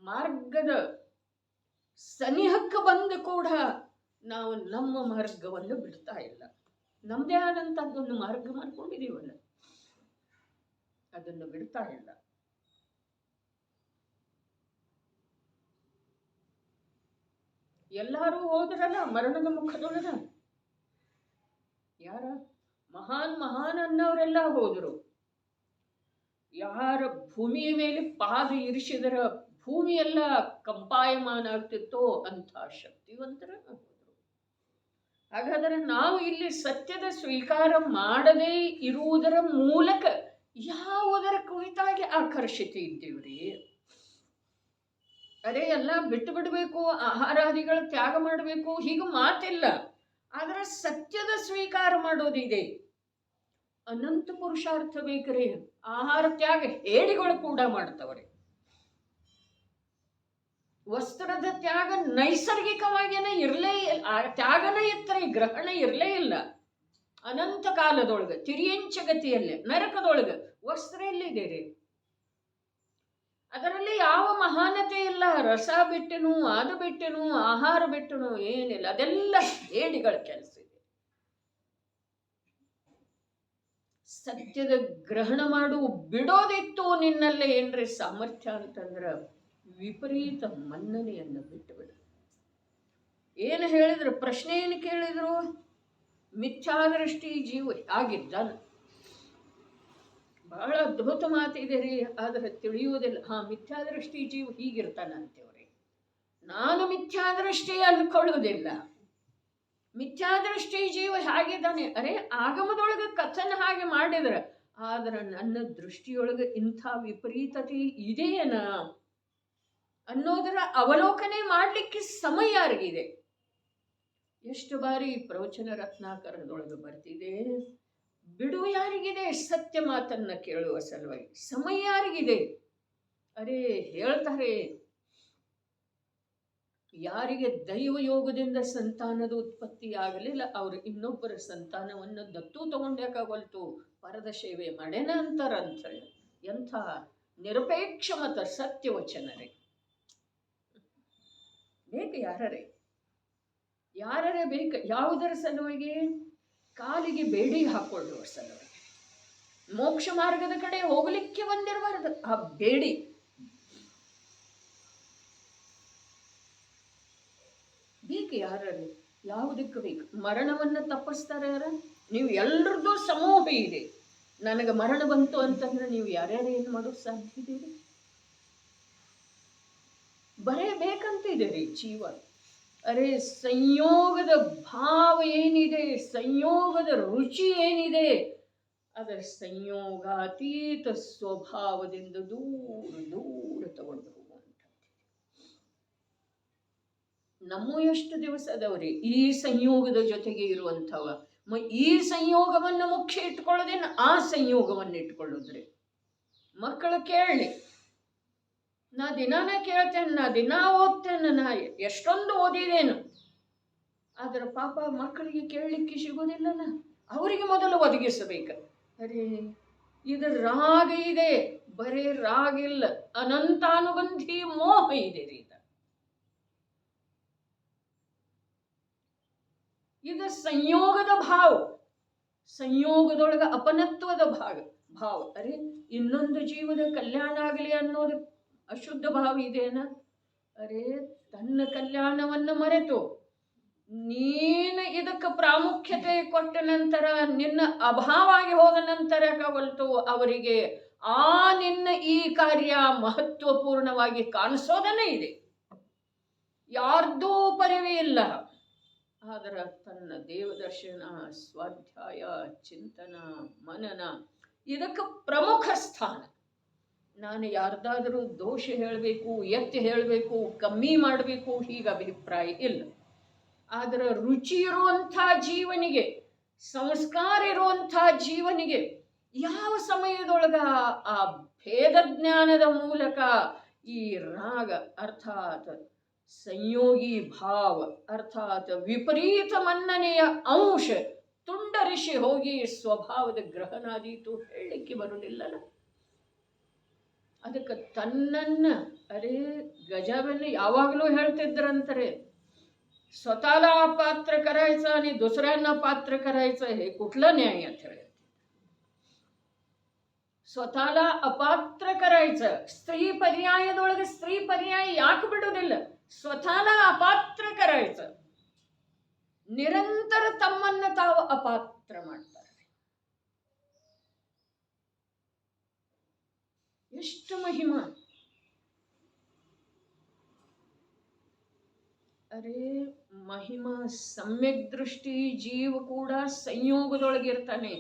ಮಾರ್ಗದ ಸನಿಹಕ್ಕೆ ಬಂದು ಕೂಡ ನಾವು ನಮ್ಮ ಮಾರ್ಗವನ್ನು ಬಿಡ್ತಾ ಇಲ್ಲ. ನಮ್ದೇ ಆದಂತದ್ದೊಂದು ಮಾರ್ಗ ಮಾಡ್ಕೊಂಡಿದೀವಲ್ಲ, ಅದನ್ನು ಬಿಡ್ತಾ ಇಲ್ಲ. ಎಲ್ಲರೂ ಹೋದ್ರಲ್ಲ ಮರಣದ ಮುಖದೊಳಗ. ಯಾರ ಮಹಾನ್ ಅನ್ನೋರೆಲ್ಲ ಹೋದ್ರು. ಯಾರ ಭೂಮಿಯ ಮೇಲೆ ಪಾದ ಇರಿಸಿದರ ಭೂಮಿ ಎಲ್ಲ ಕಂಪಾಯಮಾನ ಆಗ್ತಿತ್ತೋ ಅಂಥ ಶಕ್ತಿವಂತರ ಹೋದ್ರು. ಹಾಗಾದರೆ ನಾವು ಇಲ್ಲಿ ಸತ್ಯದ ಸ್ವೀಕಾರ ಮಾಡದೇ ಇರುವುದರ ಮೂಲಕ ಯಾವುದರ ಕುರಿತಾಗಿ ಆಕರ್ಷಿತ ಇದ್ದೀವ್ರಿ? ಅದೇ ಎಲ್ಲ ಬಿಟ್ಟು ಬಿಡಬೇಕು, ಆಹಾರಾದಿಗಳ ತ್ಯಾಗ ಮಾಡಬೇಕು, ಹೀಗೆ ಮಾತಿಲ್ಲ. ಆದರೆ ಸತ್ಯದ ಸ್ವೀಕಾರ ಮಾಡೋದಿದೆ. ಅನಂತ ಪುರುಷಾರ್ಥ ಬೇಕ್ರಿ. ಆಹಾರ ತ್ಯಾಗ ಹೇಡಿಗಳು ಕೂಡ ಮಾಡ್ತವ್ರೆ. ವಸ್ತ್ರದ ತ್ಯಾಗ ನೈಸರ್ಗಿಕವಾಗಿನ ಇರಲೇ ಇಲ್ಲ. ತ್ಯಾಗನ ಇತ್ತರೆ ಗ್ರಹಣ ಇರಲೇ ಇಲ್ಲ. ಅನಂತ ಕಾಲದೊಳಗೆ ತಿರಿಯಂಚ ಗತಿಯಲ್ಲೇ ನರಕದೊಳಗೆ ವಸ್ತ್ರ ಎಲ್ಲಿದೆ ರೀ? ಅದರಲ್ಲಿ ಯಾವ ಮಹಾನತೆ ಇಲ್ಲ. ರಸ ಬಿಟ್ಟೆನು, ಅದು ಬಿಟ್ಟೆನು, ಆಹಾರ ಬಿಟ್ಟೆನು ಏನಿಲ್ಲ. ಅದೆಲ್ಲ ಹೇಡಿಗಳ ಕೆಲಸ ಇದೆ. ಸತ್ಯದ ಗ್ರಹಣ ಮಾಡು ಬಿಡೋದಿತ್ತು ನಿನ್ನಲ್ಲೇ ಏನ್ರಿ ಸಾಮರ್ಥ್ಯ ಅಂತಂದ್ರ ವಿಪರೀತ ಮನ್ನಣೆಯನ್ನು ಬಿಟ್ಟು ಬಿಡು. ಏನು ಹೇಳಿದ್ರು? ಪ್ರಶ್ನೆ ಏನು ಕೇಳಿದ್ರು? ಮಿಥ್ಯಾದೃಷ್ಟಿ ಜೀವ ಆಗಿದ್ದಾನ. ಬಹಳ ಅದ್ಭುತ ಮಾತಿದೆ ರೀ, ಆದರೆ ತಿಳಿಯುವುದಿಲ್ಲ. ಮಿಥ್ಯಾದೃಷ್ಟಿ ಜೀವ ಹೀಗಿರ್ತಾನಂತೇವ್ರಿ. ನಾನು ಮಿಥ್ಯಾದೃಷ್ಟಿ ಅನ್ಕೊಳ್ಳುವುದಿಲ್ಲ. ಮಿಥ್ಯಾದೃಷ್ಟಿ ಜೀವ ಹೇಗಿದ್ದಾನೆ? ಅರೆ ಆಗಮದೊಳಗೆ ಕಥನ ಹಾಗೆ ಮಾಡಿದ್ರ, ಆದ್ರೆ ನನ್ನ ದೃಷ್ಟಿಯೊಳಗೆ ಇಂಥ ವಿಪರೀತತೆ ಇದೆಯೇನ ಅನ್ನೋದರ ಅವಲೋಕನೆ ಮಾಡಲಿಕ್ಕೆ ಸಮಯ ಯಾರಿಗಿದೆ? ಎಷ್ಟು ಬಾರಿ ಪ್ರವಚನ ರತ್ನಾಕರದೊಳಗೆ ಬರ್ತಿದೆ. ಬಿಡುವ ಯಾರಿಗಿದೆ? ಸತ್ಯ ಮಾತನ್ನ ಕೇಳುವ ಸಲುವಾಗಿ ಸಮಯ ಯಾರಿಗಿದೆ? ಅರೆ ಹೇಳ್ತಾರೆ, ಯಾರಿಗೆ ದೈವ ಯೋಗದಿಂದ ಸಂತಾನದ ಉತ್ಪತ್ತಿ ಆಗಲಿಲ್ಲ ಅವರು ಇನ್ನೊಬ್ಬರ ಸಂತಾನವನ್ನು ದತ್ತು ತಗೊಂಡ್ಯಾಕಾಗಲ್ತು, ಪರದ ಸೇವೆ ಮಾಡೇನ ಅಂತಾರ ಅಂತ ಹೇಳಿ. ಎಂಥ ನಿರಪೇಕ್ಷ ಮತ ಸತ್ಯವಚನರೇ. ಬೇಕು ಯಾರೇ ಬೇಕು. ಯಾವುದರ ಸಲುವಾಗಿ? ಕಾಲಿಗೆ ಬೇಡಿ ಹಾಕೊಳ್ಳುವ ಸಲುವಾಗಿ. ಮೋಕ್ಷ ಮಾರ್ಗದ ಕಡೆ ಹೋಗಲಿಕ್ಕೆ ಬಂದಿರಬಾರದು ಆ ಬೇಡಿ. ಬೇಕು ಯಾರೇ, ಯಾವುದಕ್ಕೆ ಬೇಕು? ಮರಣವನ್ನು ತಪ್ಪಿಸ್ತಾರೆ ಯಾರ? ನೀವು ಎಲ್ಲರದ್ದು ಸಮೂಹ ಇದೆ. ನನಗೆ ಮರಣ ಬಂತು ಅಂತಂದ್ರೆ ನೀವು ಯಾರ್ಯಾರು ಏನು ಮಾಡೋದು ಸಾಧ್ಯ ಇದೀರಿ? ಬರೇ ಬೇಕಂತಿದ್ದೀರಿ ಜೀವ. ಅರೆ ಸಂಯೋಗದ ಭಾವ ಏನಿದೆ, ಸಂಯೋಗದ ರುಚಿ ಏನಿದೆ, ಅದರ ಸಂಯೋಗಾತೀತ ಸ್ವಭಾವದಿಂದ ದೂರ ತಗೊಂಡು ಹೋಗುವಂಥದ್ದು. ನಮ್ಮ ಎಷ್ಟು ದಿವಸ ಅದವ್ರಿ ಈ ಸಂಯೋಗದ ಜೊತೆಗೆ ಇರುವಂಥವ. ಈ ಸಂಯೋಗವನ್ನು ಮುಖ್ಯ ಇಟ್ಕೊಳ್ಳೋದೇನು, ಆ ಸಂಯೋಗವನ್ನು ಇಟ್ಕೊಳ್ಳೋದ್ರಿ. ಮಕ್ಕಳು ಕೇಳಲಿ, ನಾ ದಿನಾನ ಕೇಳ್ತೇನೆ, ನಾ ದಿನಾ ಓದ್ತೇನೆ, ನಾ ಎಷ್ಟೊಂದು ಓದಿದೇನು, ಆದ್ರೆ ಪಾಪ ಮಕ್ಕಳಿಗೆ ಕೇಳಲಿಕ್ಕೆ ಸಿಗೋದಿಲ್ಲಲ್ಲ. ಅವರಿಗೆ ಮೊದಲು ಒದಗಿಸಬೇಕು. ಅರೇ ಇದು ರಾಗ ಇದೆ, ಬರೇ ರಾಗ ಇಲ್ಲ, ಅನಂತಾನುಬಂಧಿ ಮೋಹ ಇದೆ ರೀ. ಇದು ಸಂಯೋಗದ ಭಾವ, ಸಂಯೋಗದೊಳಗ ಅಪನತ್ವದ ಭಾವ. ಅರೆ ಇನ್ನೊಂದು ಜೀವದ ಕಲ್ಯಾಣ ಆಗಲಿ ಅನ್ನೋದು ಅಶುದ್ಧ ಭಾವ ಇದೆಯೇನ? ಅರೆ ತನ್ನ ಕಲ್ಯಾಣವನ್ನು ಮರೆತು ನೀನು ಇದಕ್ಕೆ ಪ್ರಾಮುಖ್ಯತೆ ಕೊಟ್ಟ ನಂತರ, ನಿನ್ನ ಅಭಾವಾಗಿ ಹೋದ ನಂತರ ಕವಲ್ತು ಅವರಿಗೆ ಆ ನಿನ್ನ ಈ ಕಾರ್ಯ ಮಹತ್ವಪೂರ್ಣವಾಗಿ ಕಾಣಿಸೋದನ್ನೇ ಇದೆ. ಯಾರ್ದೂ ಪರಿವೇ ಇಲ್ಲ. ಆದ್ರೆ ತನ್ನ ದೇವದರ್ಶನ, ಸ್ವಾಧ್ಯಾಯ, ಚಿಂತನ, ಮನನ ಇದಕ್ಕೆ ಪ್ರಮುಖ ಸ್ಥಾನ. ನಾನು ಯಾರ್ದಾದರೂ ದೋಷ ಹೇಳಬೇಕು, ಎತ್ತಿ ಹೇಳಬೇಕು, ಕಮ್ಮಿ ಮಾಡಬೇಕು ಹೀಗೆ ಅಭಿಪ್ರಾಯ ಇಲ್ಲ. ಆದರೆ ರುಚಿ ಇರುವಂಥ ಜೀವನಿಗೆ, ಸಂಸ್ಕಾರ ಇರುವಂಥ ಜೀವನಿಗೆ ಯಾವ ಸಮಯದೊಳಗ ಆ ಭೇದ ಜ್ಞಾನದ ಮೂಲಕ ಈ ರಾಗ ಅರ್ಥಾತ್ ಸಂಯೋಗಿ ಭಾವ ಅರ್ಥಾತ್ ವಿಪರೀತ ಮನ್ನನೆಯ ಅಂಶ ತುಂಡರಿಸಿ ಹೋಗಿ ಸ್ವಭಾವದ ಗ್ರಹಣಾದೀತು ಹೇಳಲಿಕ್ಕೆ ಬರುವುದಿಲ್ಲಲ್ಲ. ಅದಕ್ಕೆ ತನ್ನನ್ನ ಅರೇ ಗಜವನ್ನು ಯಾವಾಗಲೂ ಹೇಳ್ತಿದ್ರಂತಾರೆ, स्वतःला अपात्र करायचं आणि दुसऱ्यांना पात्र करायचं हे कुठलं न्याय ಅಂತ ಹೇಳಿ. ಸ್ವತःला ಅಪಾತ್ರ करायचं, ಸ್ತ್ರೀ ಪರ್ಯಾಯದೊಳಗೆ ಸ್ತ್ರೀ ಪರ್ಯಾಯ ಯಾಕೆ ಬಿಡುವುದಿಲ್ಲ? ಸ್ವತःला ಅಪಾತ್ರ करायचं. ನಿರಂತರ ತಮ್ಮನ್ನು ತಾವು ಅಪಾತ್ರ ಮಾಡ್ತಾರೆ. ಎಷ್ಟು ಮಹಿಮಾ! ಅರೆ ಮಹಿಮಾ ಸಮ್ಯಕ್ ದೃಷ್ಟಿ ಜೀವ ಕೂಡ ಸಂಯೋಗದೊಳಗಿರ್ತಾನೆ.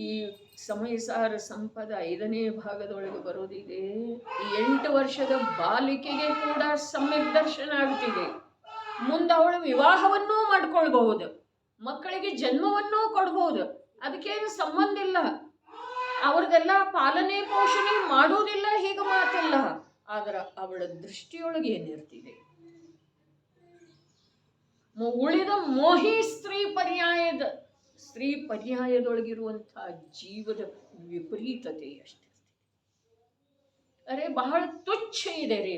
ಈ ಸಮಯಸಾರ ಸಂಪದ 5ನೇ ಭಾಗದೊಳಗೆ ಬರೋದಿದೆ. ಈ 8 ವರ್ಷದ ಬಾಲಿಕೆಗೆ ಕೂಡ ಸಮ್ಯಕ್ ದರ್ಶನ ಆಗ್ತಿದೆ. ಮುಂದೆ ಅವಳು ವಿವಾಹವನ್ನೂ ಮಾಡ್ಕೊಳ್ಬಹುದು, ಮಕ್ಕಳಿಗೆ ಜನ್ಮವನ್ನೂ ಕೊಡ್ಬಹುದು. ಅದಕ್ಕೇನು ಸಂಬಂಧ ಇಲ್ಲ, ಅವ್ರಿಗೆಲ್ಲ ಪಾಲನೆ ಪೋಷಣೆ ಮಾಡುವುದಿಲ್ಲ, ಹೀಗೆ ಮಾತಿಲ್ಲ. ಆದ್ರೆ ಅವಳ ದೃಷ್ಟಿಯೊಳಗೆ ಏನಿರ್ತಿದೆ? ಉಳಿದ ಮೋಹಿ ಸ್ತ್ರೀ ಪರ್ಯಾಯದೊಳಗಿರುವಂತಹ ಜೀವದ ವಿಪರೀತತೆ ಅಷ್ಟೇ. ಅರೆ ಬಹಳ ತುಚ್ಛ ಇದೆ ರೀ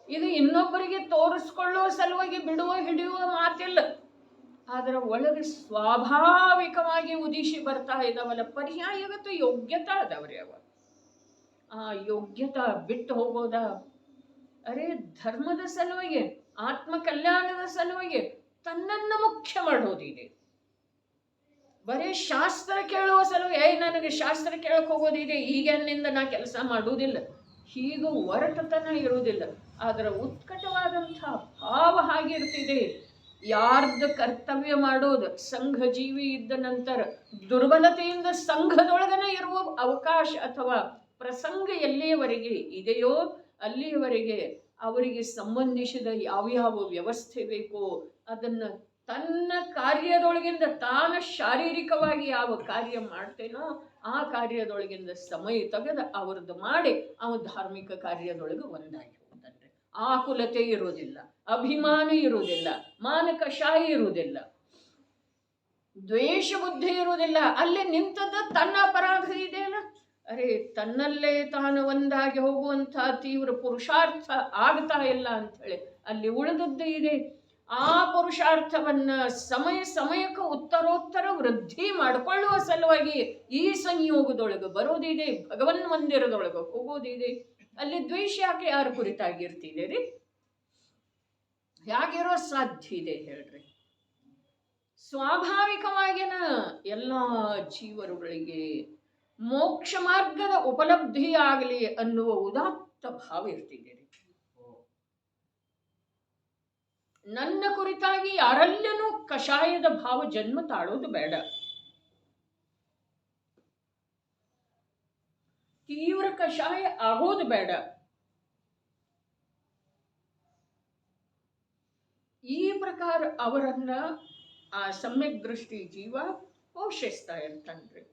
ಇದು ಇನ್ನೊಬ್ಬರಿಗೆ ತೋರಿಸ್ಕೊಳ್ಳುವ ಸಲುವಾಗಿ ಬಿಡುವ ಹಿಡಿಯುವ ಮಾತಿಲ್ಲ. ಆದ್ರೆ ಒಳಗೆ ಸ್ವಾಭಾವಿಕವಾಗಿ ಉದಿಸಿ ಬರ್ತಾ ಇದ್ದಾವಲ್ಲ ಪರ್ಯಾಯಗತ ಯೋಗ್ಯತಾ ಅದಾವ್ರಿ. ಅವ ಆ ಯೋಗ್ಯತಾ ಬಿಟ್ಟು ಹೋಗೋದ? ಅರೆ ಧರ್ಮದ ಸಲುವಾಗಿ, ಆತ್ಮ ಕಲ್ಯಾಣದ ಸಲುವಾಗಿ ತನ್ನನ್ನು ಮುಖ್ಯ ಮಾಡೋದಿದೆ. ಬರೀ ಶಾಸ್ತ್ರ ಕೇಳುವ ಸಲುವಾಗಿ ನನಗೆ ಶಾಸ್ತ್ರ ಕೇಳಕ್ ಹೋಗೋದಿದೆ, ಈಗಿನಿಂದ ನಾ ಕೆಲಸ ಮಾಡುವುದಿಲ್ಲ, ಹೀಗೂ ಒರಟತನ ಇರುವುದಿಲ್ಲ. ಆದ್ರೆ ಉತ್ಕಟವಾದಂಥ ಭಾವ ಹಾಗಿರ್ತಿದೆ. ಯಾರ್ದ ಕರ್ತವ್ಯ ಮಾಡೋದು? ಸಂಘ ಜೀವಿ ಇದ್ದ ನಂತರ ದುರ್ಬಲತೆಯಿಂದ ಸಂಘದೊಳಗನೆ ಇರುವ ಅವಕಾಶ ಅಥವಾ ಪ್ರಸಂಗ ಎಲ್ಲಿಯವರೆಗೆ ಇದೆಯೋ ಅಲ್ಲಿಯವರೆಗೆ ಅವರಿಗೆ ಸಂಬಂಧಿಸಿದ ಯಾವ್ಯಾವ ವ್ಯವಸ್ಥೆ ಬೇಕೋ ಅದನ್ನು ತನ್ನ ಕಾರ್ಯದೊಳಗಿಂದ ತಾನು ಶಾರೀರಿಕವಾಗಿ ಯಾವ ಕಾರ್ಯ ಮಾಡ್ತೇನೋ ಆ ಕಾರ್ಯದೊಳಗಿಂದ ಸಮಯ ತೆಗೆದು ಅವ್ರದ್ದು ಮಾಡಿ ಅವ ಧಾರ್ಮಿಕ ಕಾರ್ಯದೊಳಗೆ ಒಂದಾಗಿ ಹೋಗ್ತಾನೆ. ಆಕುಲತೆ ಇರುವುದಿಲ್ಲ, ಅಭಿಮಾನ ಇರುವುದಿಲ್ಲ, ಮಾನಕಶಾಹಿ ಇರುವುದಿಲ್ಲ, ದ್ವೇಷ ಬುದ್ಧಿ ಇರುವುದಿಲ್ಲ. ಅಲ್ಲಿ ನಿಂತದ್ದು ತನ್ನ ಅಪರಾಧ ಇದೆಯಲ್ಲ. ಅರೆ ತನ್ನಲ್ಲೇ ತಾನು ಒಂದಾಗಿ ಹೋಗುವಂಥ ತೀವ್ರ ಪುರುಷಾರ್ಥ ಆಗ್ತಾ ಇಲ್ಲ ಅಂಥೇಳಿ ಅಲ್ಲಿ ಉಳಿದದ್ದು ಇದೆ. ಆ ಪುರುಷಾರ್ಥವನ್ನ ಸಮಯ ಸಮಯಕ್ಕೆ ಉತ್ತರೋತ್ತರ ವೃದ್ಧಿ ಮಾಡಿಕೊಳ್ಳುವ ಸಲುವಾಗಿ ಈ ಸಂಯೋಗದೊಳಗೆ ಬರೋದಿದೆ, ಭಗವನ್ ಮಂದಿರದೊಳಗೆ ಹೋಗೋದಿದೆ. ಅಲ್ಲಿ ದ್ವೇಷ ಯಾಕೆ ಯಾರ ಕುರಿತಾಗಿರ್ತಿದೆ ರೀ? ಯಾಕಿರೋ ಸಾಧ್ಯ ಇದೆ ಹೇಳ್ರಿ? ಸ್ವಾಭಾವಿಕವಾಗಿನ ಎಲ್ಲ ಜೀವರುಗಳಿಗೆ ಮೋಕ್ಷ ಮಾರ್ಗದ ಉಪಲಬ್ಧಿ ಆಗಲಿ ಅನ್ನುವ ಉದಾತ್ತ ಭಾವ ಇರ್ತಿದೆ. ನನ್ನ ಕುರಿತಾಗಿ ಯಾರಲ್ಲೂ ಕಷಾಯದ ಭಾವ ಜನ್ಮ ತಾಳೋದು ಬೇಡ. ತೀವ್ರ ಕಷಾಯ ಆಗೋದು ಬೇಡ. ಈ ಪ್ರಕಾರ ಅವರನ್ನ ಆ ಸಮ್ಯಕ್ ದೃಷ್ಟಿ ಜೀವ ಪೋಷಿಸ್ತಾ ಇರ್ತಾನ್ರಿ.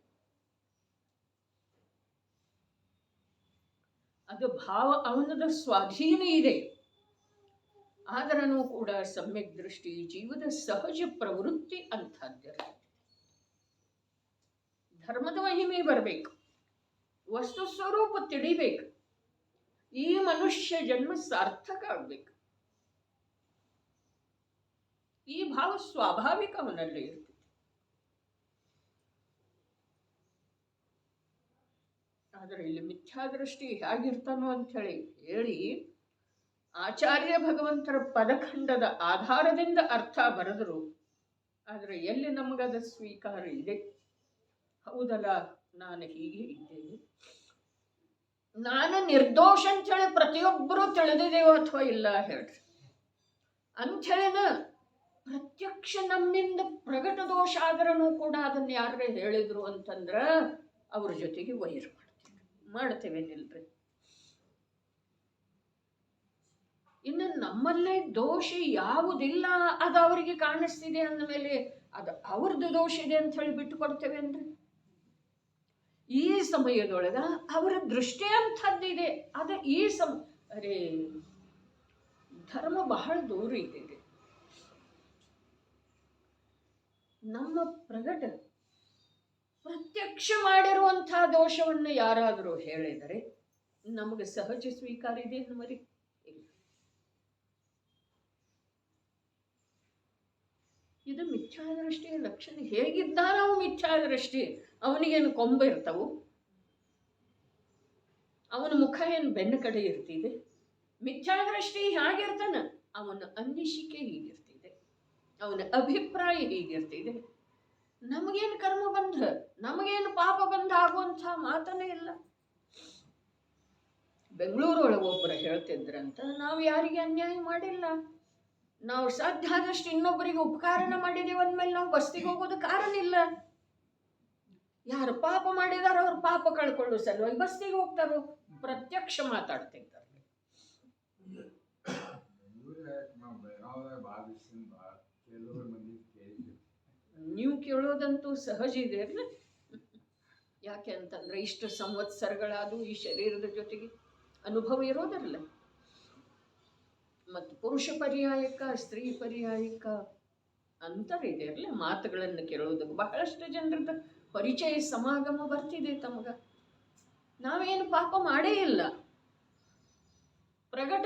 ಅದು ಭಾವ ಅವನದ ಸ್ವಾಧೀನ ಇದೆ. ಆದರೂ ಕೂಡ ಸಮ್ಯಕ್ ದೃಷ್ಟಿ ಜೀವದ ಸಹಜ ಪ್ರವೃತ್ತಿ ಅಂಥದ್ದಿರ. ಧರ್ಮದ ಮಹಿಮೆ ಬರಬೇಕು, ವಸ್ತು ಸ್ವರೂಪ ತಿಳಿಬೇಕು, ಈ ಮನುಷ್ಯ ಜನ್ಮ ಸಾರ್ಥಕ ಆಗ್ಬೇಕು. ಈ ಭಾವ ಸ್ವಾಭಾವಿಕ ಅವನಲ್ಲಿ ಇರ್ತದೆ. ಆದರೆ ಇಲ್ಲಿ ಮಿಥ್ಯಾದೃಷ್ಟಿ ಹೇಗಿರ್ತಾನೋ ಅಂತ ಹೇಳಿ ಆಚಾರ್ಯ ಭಗವಂತರ ಪದಖಂಡದ ಆಧಾರದಿಂದ ಅರ್ಥ ಬರೆದರು. ಆದರೆ ಎಲ್ಲಿ ನಮಗದ ಸ್ವೀಕಾರ ಇದೆ? ಹೌದಲ್ಲ, ನಾನು ಹೀಗೆ ಇದ್ದೇನೆ, ನಾನು ನಿರ್ದೋಷ ಅಂಥೇಳಿ ಪ್ರತಿಯೊಬ್ಬರೂ ತಿಳಿದಿದ್ದೇವೋ ಅಥವಾ ಇಲ್ಲ ಹೇಳ್ರಿ. ಅಂಥೇಳಿನ ಪ್ರತ್ಯಕ್ಷ ನಮ್ಮಿಂದ ಪ್ರಗಟ ದೋಷ ಆದ್ರೂ ಕೂಡ ಅದನ್ನ ಯಾರೇ ಹೇಳಿದ್ರು ಅಂತಂದ್ರ ಅವ್ರ ಜೊತೆಗೆ ವೈರ್ ಮಾಡ್ತೇವೆ ನಿಲ್ರಿ. ಇನ್ನು ನಮ್ಮಲ್ಲೇ ದೋಷ ಯಾವುದಿಲ್ಲ ಅದು ಅವರಿಗೆ ಕಾಣಿಸ್ತಿದೆ ಅಂದಮೇಲೆ ಅದು ಅವ್ರದ್ದು ದೋಷ ಇದೆ ಅಂತ ಹೇಳಿ ಬಿಟ್ಟು ಕೊಡ್ತೇವೆ ಅಂದ್ರೆ ಈ ಸಮಯದೊಳಗ ಅವರ ದೃಷ್ಟಿ ಅಂಥದ್ದಿದೆ. ಅದು ಈ ಅರೇ ಧರ್ಮ ಬಹಳ ದೂರ ಇದೆ. ನಮ್ಮ ಪ್ರಗಟ ಪ್ರತ್ಯಕ್ಷ ಮಾಡಿರುವಂತಹ ದೋಷವನ್ನು ಯಾರಾದರೂ ಹೇಳಿದರೆ ನಮಗೆ ಸಹಜ ಸ್ವೀಕಾರ ಇದೆ ಮರಿ. ಇದು ಮಿಥ್ಯಾದೃಷ್ಟಿಯ ಲಕ್ಷಣ. ಹೇಗಿದ್ದಾನ ಅವು ಮಿಥ್ಯಾದೃಷ್ಟಿ? ಅವನಿಗೇನು ಕೊಂಬ ಇರ್ತಾವು? ಅವನ ಮುಖ ಏನು ಬೆನ್ನ ಕಡೆ ಇರ್ತಿದೆ? ಮಿಥ್ಯಾದೃಷ್ಟಿ ಹೇಗಿರ್ತಾನ? ಅವನ ಅನ್ನಿಸಿಕೆ ಹೀಗಿರ್ತಿದೆ, ಅವನ ಅಭಿಪ್ರಾಯ ಹೀಗಿರ್ತಿದೆ. ನಮಗೇನು ಕರ್ಮ ಬಂಧ, ನಮಗೇನು ಪಾಪ ಬಂಧ ಆಗುವಂಥ ಮಾತನೇ ಇಲ್ಲ. ಬೆಂಗಳೂರೊಳಗೆ ಒಬ್ಬರು ಹೇಳ್ತಿದ್ರಂತ, ನಾವು ಯಾರಿಗೆ ಅನ್ಯಾಯ ಮಾಡಿಲ್ಲ, ನಾವು ಸಾಧ್ಯ ಆದಷ್ಟು ಇನ್ನೊಬ್ಬರಿಗೆ ಉಪಕಾರನ ಮಾಡಿದೀವಿ ಅಂದಮೇಲೆ ನಾವು ಬಸ್ತಿಗೆ ಹೋಗೋದು ಕಾರಣ ಇಲ್ಲ. ಯಾರು ಪಾಪ ಮಾಡಿದಾರೋ ಅವ್ರು ಪಾಪ ಕಳ್ಕೊಳ್ಳೋ ಸಲುವಾಗಿ ಬಸ್ತಿಗೆ ಹೋಗ್ತಾರೋ. ಪ್ರತ್ಯಕ್ಷ ಮಾತಾಡ್ತಿದ್ದಾರೆ. ನೀವು ಕೇಳೋದಂತೂ ಸಹಜ ಇದೆ ಅಲ್ಲ. ಯಾಕೆ ಅಂತಂದ್ರೆ ಇಷ್ಟು ಸಂವತ್ಸರಗಳಾದು ಈ ಶರೀರದ ಜೊತೆಗೆ ಅನುಭವ ಇರೋದಲ್ಲ. ಮತ್ತು ಪುರುಷ ಪರ್ಯಾಯಕ ಸ್ತ್ರೀ ಪರ್ಯಾಯಕ ಅಂತರ ಇದೆ ಅಲ್ಲ. ಮಾತುಗಳನ್ನು ಕೇಳೋದಕ್ಕೆ ಬಹಳಷ್ಟು ಜನರದ ಪರಿಚಯ ಸಮಾಗಮ ಬರ್ತಿದೆ ತಮಗ. ನಾವೇನು ಪಾಪ ಮಾಡೇ ಇಲ್ಲ, ಪ್ರಗಟ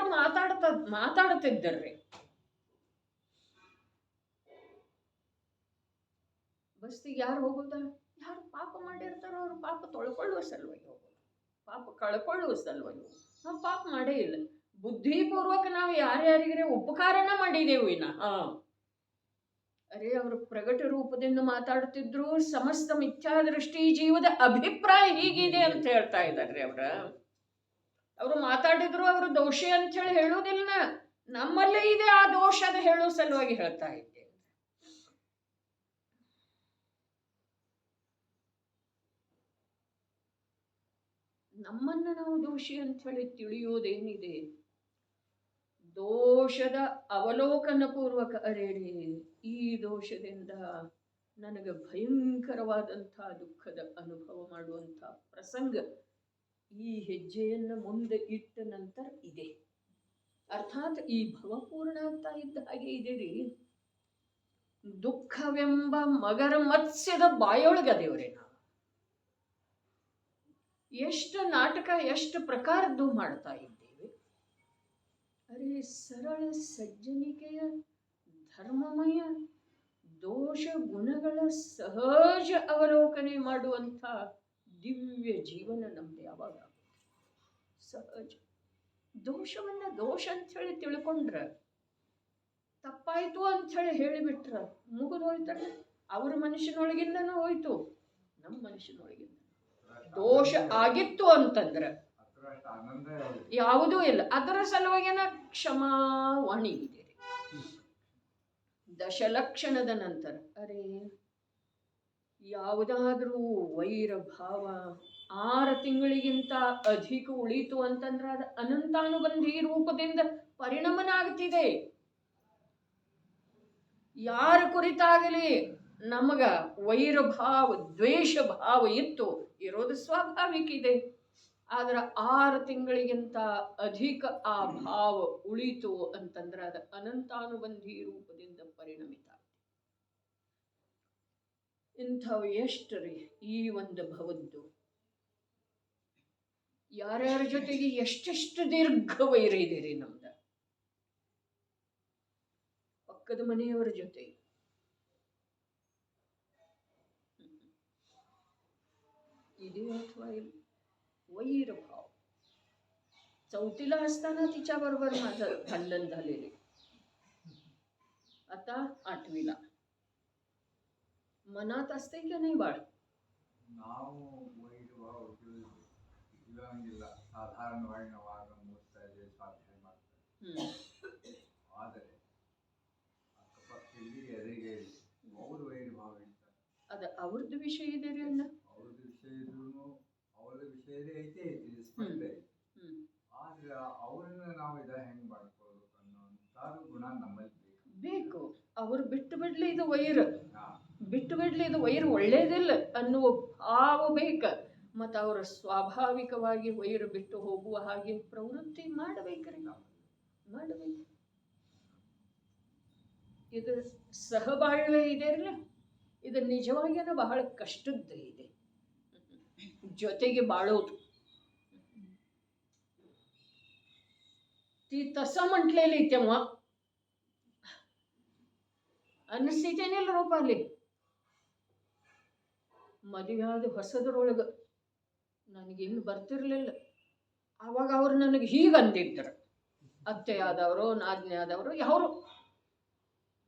ಮಾತಾಡ್ತಿದ್ದರ್ರಿ. ಬಸ್ತಿಗೆ ಯಾರು ಹೋಗೋದ? ಯಾರು ಪಾಪ ಮಾಡಿರ್ತಾರೋ ಅವ್ರು ಪಾಪ ತೊಳ್ಕೊಳ್ಳುವ ಸಲುವಾಗಿ ಹೋಗೋದು, ಪಾಪ ಕಳ್ಕೊಳ್ಳುವ ಸಲುವಾಗಿ ಹೋಗೋದು. ನಾವು ಪಾಪ ಮಾಡೇ ಇಲ್ಲ. ಬುದ್ಧಿಪೂರ್ವಕ ನಾವು ಯಾರ್ಯಾರಿಗರೆ ಉಪಕಾರನ ಮಾಡಿದೆವು. ಅರೇ ಅವರು ಪ್ರಗಟ ರೂಪದಿಂದ ಮಾತಾಡ್ತಿದ್ರು. ಸಮಸ್ತ ಮಿಥ್ಯಾದೃಷ್ಟಿ ಜೀವದ ಅಭಿಪ್ರಾಯ ಹೀಗಿದೆ ಅಂತ ಹೇಳ್ತಾ ಇದ್ದಾರ್ರಿ. ಅವರು ಮಾತಾಡಿದ್ರು ಅವರು ದೋಷ ಅಂತ ಹೇಳಿ ಹೇಳೋದಿಲ್ಲ, ನಮ್ಮಲ್ಲೇ ಇದೆ ಆ ದೋಷ, ಅದು ಹೇಳೋ ಸಲುವಾಗಿ ಹೇಳ್ತಾ ಇದ್ದೆ. ನಮ್ಮನ್ನ ನಾವು ದೋಷಿ ಅಂತ ಹೇಳಿ ತಿಳಿಯೋದೇನಿದೆ? ದೋಷದ ಅವಲೋಕನ ಪೂರ್ವಕ ಅರೇಡಿ ಈ ದೋಷದಿಂದ ನನಗೆ ಭಯಂಕರವಾದಂಥ ದುಃಖದ ಅನುಭವ ಮಾಡುವಂಥ ಪ್ರಸಂಗ ಈ ಹೆಜ್ಜೆಯನ್ನು ಮುಂದೆ ಇಟ್ಟ ನಂತರ ಇದೆ. ಅರ್ಥಾತ್ ಈ ಭವಪೂರ್ಣ ಅಂತ ಇದ್ದ ಹಾಗೆ ಇದೆ ರೀ. ದುಃಖವೆಂಬ ಮಗರ ಮತ್ಸ್ಯದ ಬಾಯೊಳಗದೇವ್ರೆ. ನಾವು ಎಷ್ಟು ನಾಟಕ ಎಷ್ಟು ಪ್ರಕಾರದ್ದು ಮಾಡ್ತಾ ಇದ್ದೇವೆ. ಅರೆ ಸರಳ ಸಜ್ಜನಿಕೆಯ ಧರ್ಮಮಯ ದೋಷ ಗುಣಗಳ ಸಹಜ ಅವಲೋಕನೆ ಮಾಡುವಂಥ ದಿವ್ಯ ಜೀವನ ನಮ್ದು ಯಾವಾಗ ಸಹಜ. ದೋಷವನ್ನ ದೋಷ ಅಂತ ಹೇಳಿ ತಿಳ್ಕೊಂಡ್ರ, ತಪ್ಪಾಯ್ತು ಅಂತ ಹೇಳಿ ಹೇಳಿಬಿಟ್ರ ಮುಗಿದು ಹೋಯ್ತಾರೆ. ಅವ್ರ ಮನುಷ್ಯನೊಳಗಿಂದನೂ ಹೋಯ್ತು, ನಮ್ಮ ಮನುಷ್ಯನೊಳಗಿಂದ. ದೋಷ ಆಗಿತ್ತು ಅಂತಂದ್ರ ಯಾವುದೂ ಇಲ್ಲ. ಅದರ ಸಲುವಾಗಿನ ಕ್ಷಮಾವಾಣಿ ಇದೆ. ದಶಲಕ್ಷಣದ ನಂತರ ಅರೆ ಯಾವುದಾದ್ರೂ ವೈರ ಭಾವ 6 ತಿಂಗಳಿಗಿಂತ ಅಧಿಕ ಉಳಿತು ಅಂತಂದ್ರೆ ಅದು ಅನಂತಾನುಬಂಧಿ ರೂಪದಿಂದ ಪರಿಣಮನ ಆಗ್ತಿದೆ. ಯಾರ ಕುರಿತಾಗಲಿ ನಮಗ ವೈರ ಭಾವ ದ್ವೇಷ ಭಾವ ಇರೋದು ಸ್ವಾಭಾವಿಕ ಇದೆ. ಆದ್ರೆ 6 ತಿಂಗಳಿಗಿಂತ ಅಧಿಕ ಆ ಭಾವ ಉಳಿತು ಅಂತಂದ್ರೆ ಅದು ಅನಂತಾನುಬಂಧಿ ರೂಪದಿಂದ ಪರಿಣಮಿತ. ಇಂಥವು ಎಷ್ಟರಿ ಈ ಒಂದು ಭವದ್ದು. ಯಾರ್ಯಾರ ಜೊತೆಗೆ ಎಷ್ಟೆಷ್ಟು ದೀರ್ಘ ವೈರ ಇದೀರಿ ನಮ್ದ. ಪಕ್ಕದ ಮನೆಯವರ ಜೊತೆ इथे वैर भाव. 4थीला असताना तिच्या बरोबर माझं भांडण झालेले. आता 8वीला. मनात असते की नाही बाळ? ನಾವು ವೈರ ಭಾವ ಇರಂಗಿಲ್ಲ. ಸಾಧಾರಣವಾಗಿ ನಾವು ಆಗ ಮೂಡ್ತಾ ಇದ್ದೇವೆ, ಸ್ವಾಧ್ಯಾಯ ಮಾಡ್ತಾರೆ. ಆದರೆ ಅಕ್ಕಪಕ್ಕದಲ್ಲಿ ಎದುರಿಗೆ ಅವರು ವೈರ ಭಾವ ಇರ್ತಾರೆ. ಅದ ಅವ್ರದ್ದು ವಿಷಯ ಇದೆ ರೀ ಅಣ್ಣ. ಅವ್ರದ್ದು ವಿಷಯ ಇದ್ರು ಅವ್ರದ್ದು ವಿಷಯದೇ ಐತೆ ಸ್ಪರ್ಧೆ. ಆದ್ರೆ ಅವ್ರನ್ನ ನಾವು ಹೆಂಗ್ ಮಾಡ್ಕೊಳ್ಬೇಕು ಅನ್ನೋ ಗುಣ ನಮ್ಮಲ್ಲಿ ಬೇಕು. ಅವ್ರು ಬಿಟ್ಟು ಬಿಡ್ಲಿ ಇದು ವೈರ್, ಬಿಟ್ಟು ಬಿಡ್ಲಿ ಇದು ವೈರ್ ಒಳ್ಳೇದಿಲ್ಲ ಅನ್ನುವ ಭಾವ ಬೇಕ. ಮತ್ತು ಅವರ ಸ್ವಾಭಾವಿಕವಾಗಿ ವೈರ್ ಬಿಟ್ಟು ಹೋಗುವ ಹಾಗೆ ಪ್ರವೃತ್ತಿ ಮಾಡಬೇಕ್ರಿ, ಮಾಡಬೇಕು. ಇದು ಸಹಬಾಳ್ವೆ ಇದೆ ಅಲ್ಲ, ಇದು ನಿಜವಾಗಿಯೂ ಬಹಳ ಕಷ್ಟದ್ದು ಇದೆ. ಜೊತೆಗೆ ಬಾಳೋದು ती तसं म्हटलेली तेव्हा ಅನಿಸ್ತಿದ್ದೇನಿಲ್ಲ ರೂಪಾಲಿ. ಮದುವೆ ಆದ ಹೊಸದ್ರೊಳಗೆ ನನಗೇನು ಬರ್ತಿರ್ಲಿಲ್ಲ. ಆವಾಗ ಅವ್ರು ನನಗೆ ಹೀಗೆ ಅಂದಿದ್ರು, ಅತ್ತೆ ಆದವರು ನಾದ್ನೆ ಆದವರು ಯಾರು.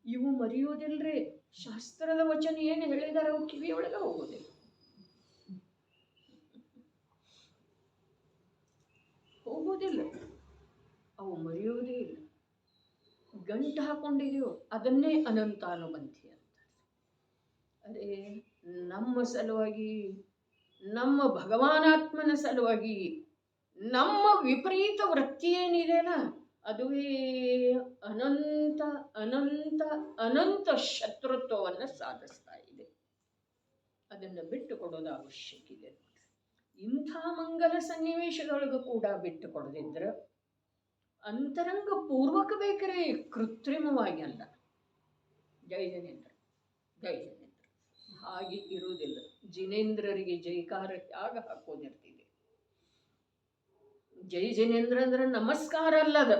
ಇವು ಮರೆಯೋದಿಲ್ರಿ. ಶಾಸ್ತ್ರದ ವಚನ ಏನು ಹೇಳಿದಾರೆ ಅವು ಕಿವಿಯೊಳಗೆ ಹೋಗೋದಿಲ್ಲ, ಹೋಗೋದಿಲ್ಲ, ಅವು ಮರೆಯೋದೇ ಇಲ್ಲ. ಗಂಟು ಹಾಕೊಂಡಿದೆಯೋ ಅದನ್ನೇ ಅನಂತಾನುಬಂಧಿ ಅಂತ. ಅರೆ ನಮ್ಮ ಸಲುವಾಗಿ, ನಮ್ಮ ಭಗವಾನಾತ್ಮನ ಸಲುವಾಗಿ ನಮ್ಮ ವಿಪರೀತ ವೃತ್ತಿ ಏನಿದೆನಾ ಅದುವೇ ಅನಂತ ಅನಂತ ಅನಂತ ಶತ್ರುತ್ವವನ್ನು ಸಾಧಿಸ್ತಾ ಇದೆ. ಅದನ್ನು ಬಿಟ್ಟು ಕೊಡೋದು ಅವಶ್ಯಕ ಇದೆ. ಇಂಥ ಮಂಗಲ ಸನ್ನಿವೇಶದೊಳಗೂ ಕೂಡ ಬಿಟ್ಟು ಕೊಡದಿದ್ರೆ ಅಂತರಂಗ ಪೂರ್ವಕ ಬೇಕರೆ, ಕೃತ್ರಿಮವಾಗಿ ಅಲ್ಲ. ಜೈ ಜನೇಂದ್ರ, ಜೈ ಜನೇಂದ್ರ. ಹಾಗೆ ಇರುವುದಿಲ್ಲ. ಜಿನೇಂದ್ರರಿಗೆ ಜೈಕಾರ ಯಾಗ ಹಾಕೋದಿರ್ತಿದೆ. ಜೈ ಜಿನೇಂದ್ರ ಅಂದ್ರೆ ನಮಸ್ಕಾರ ಅಲ್ಲದ.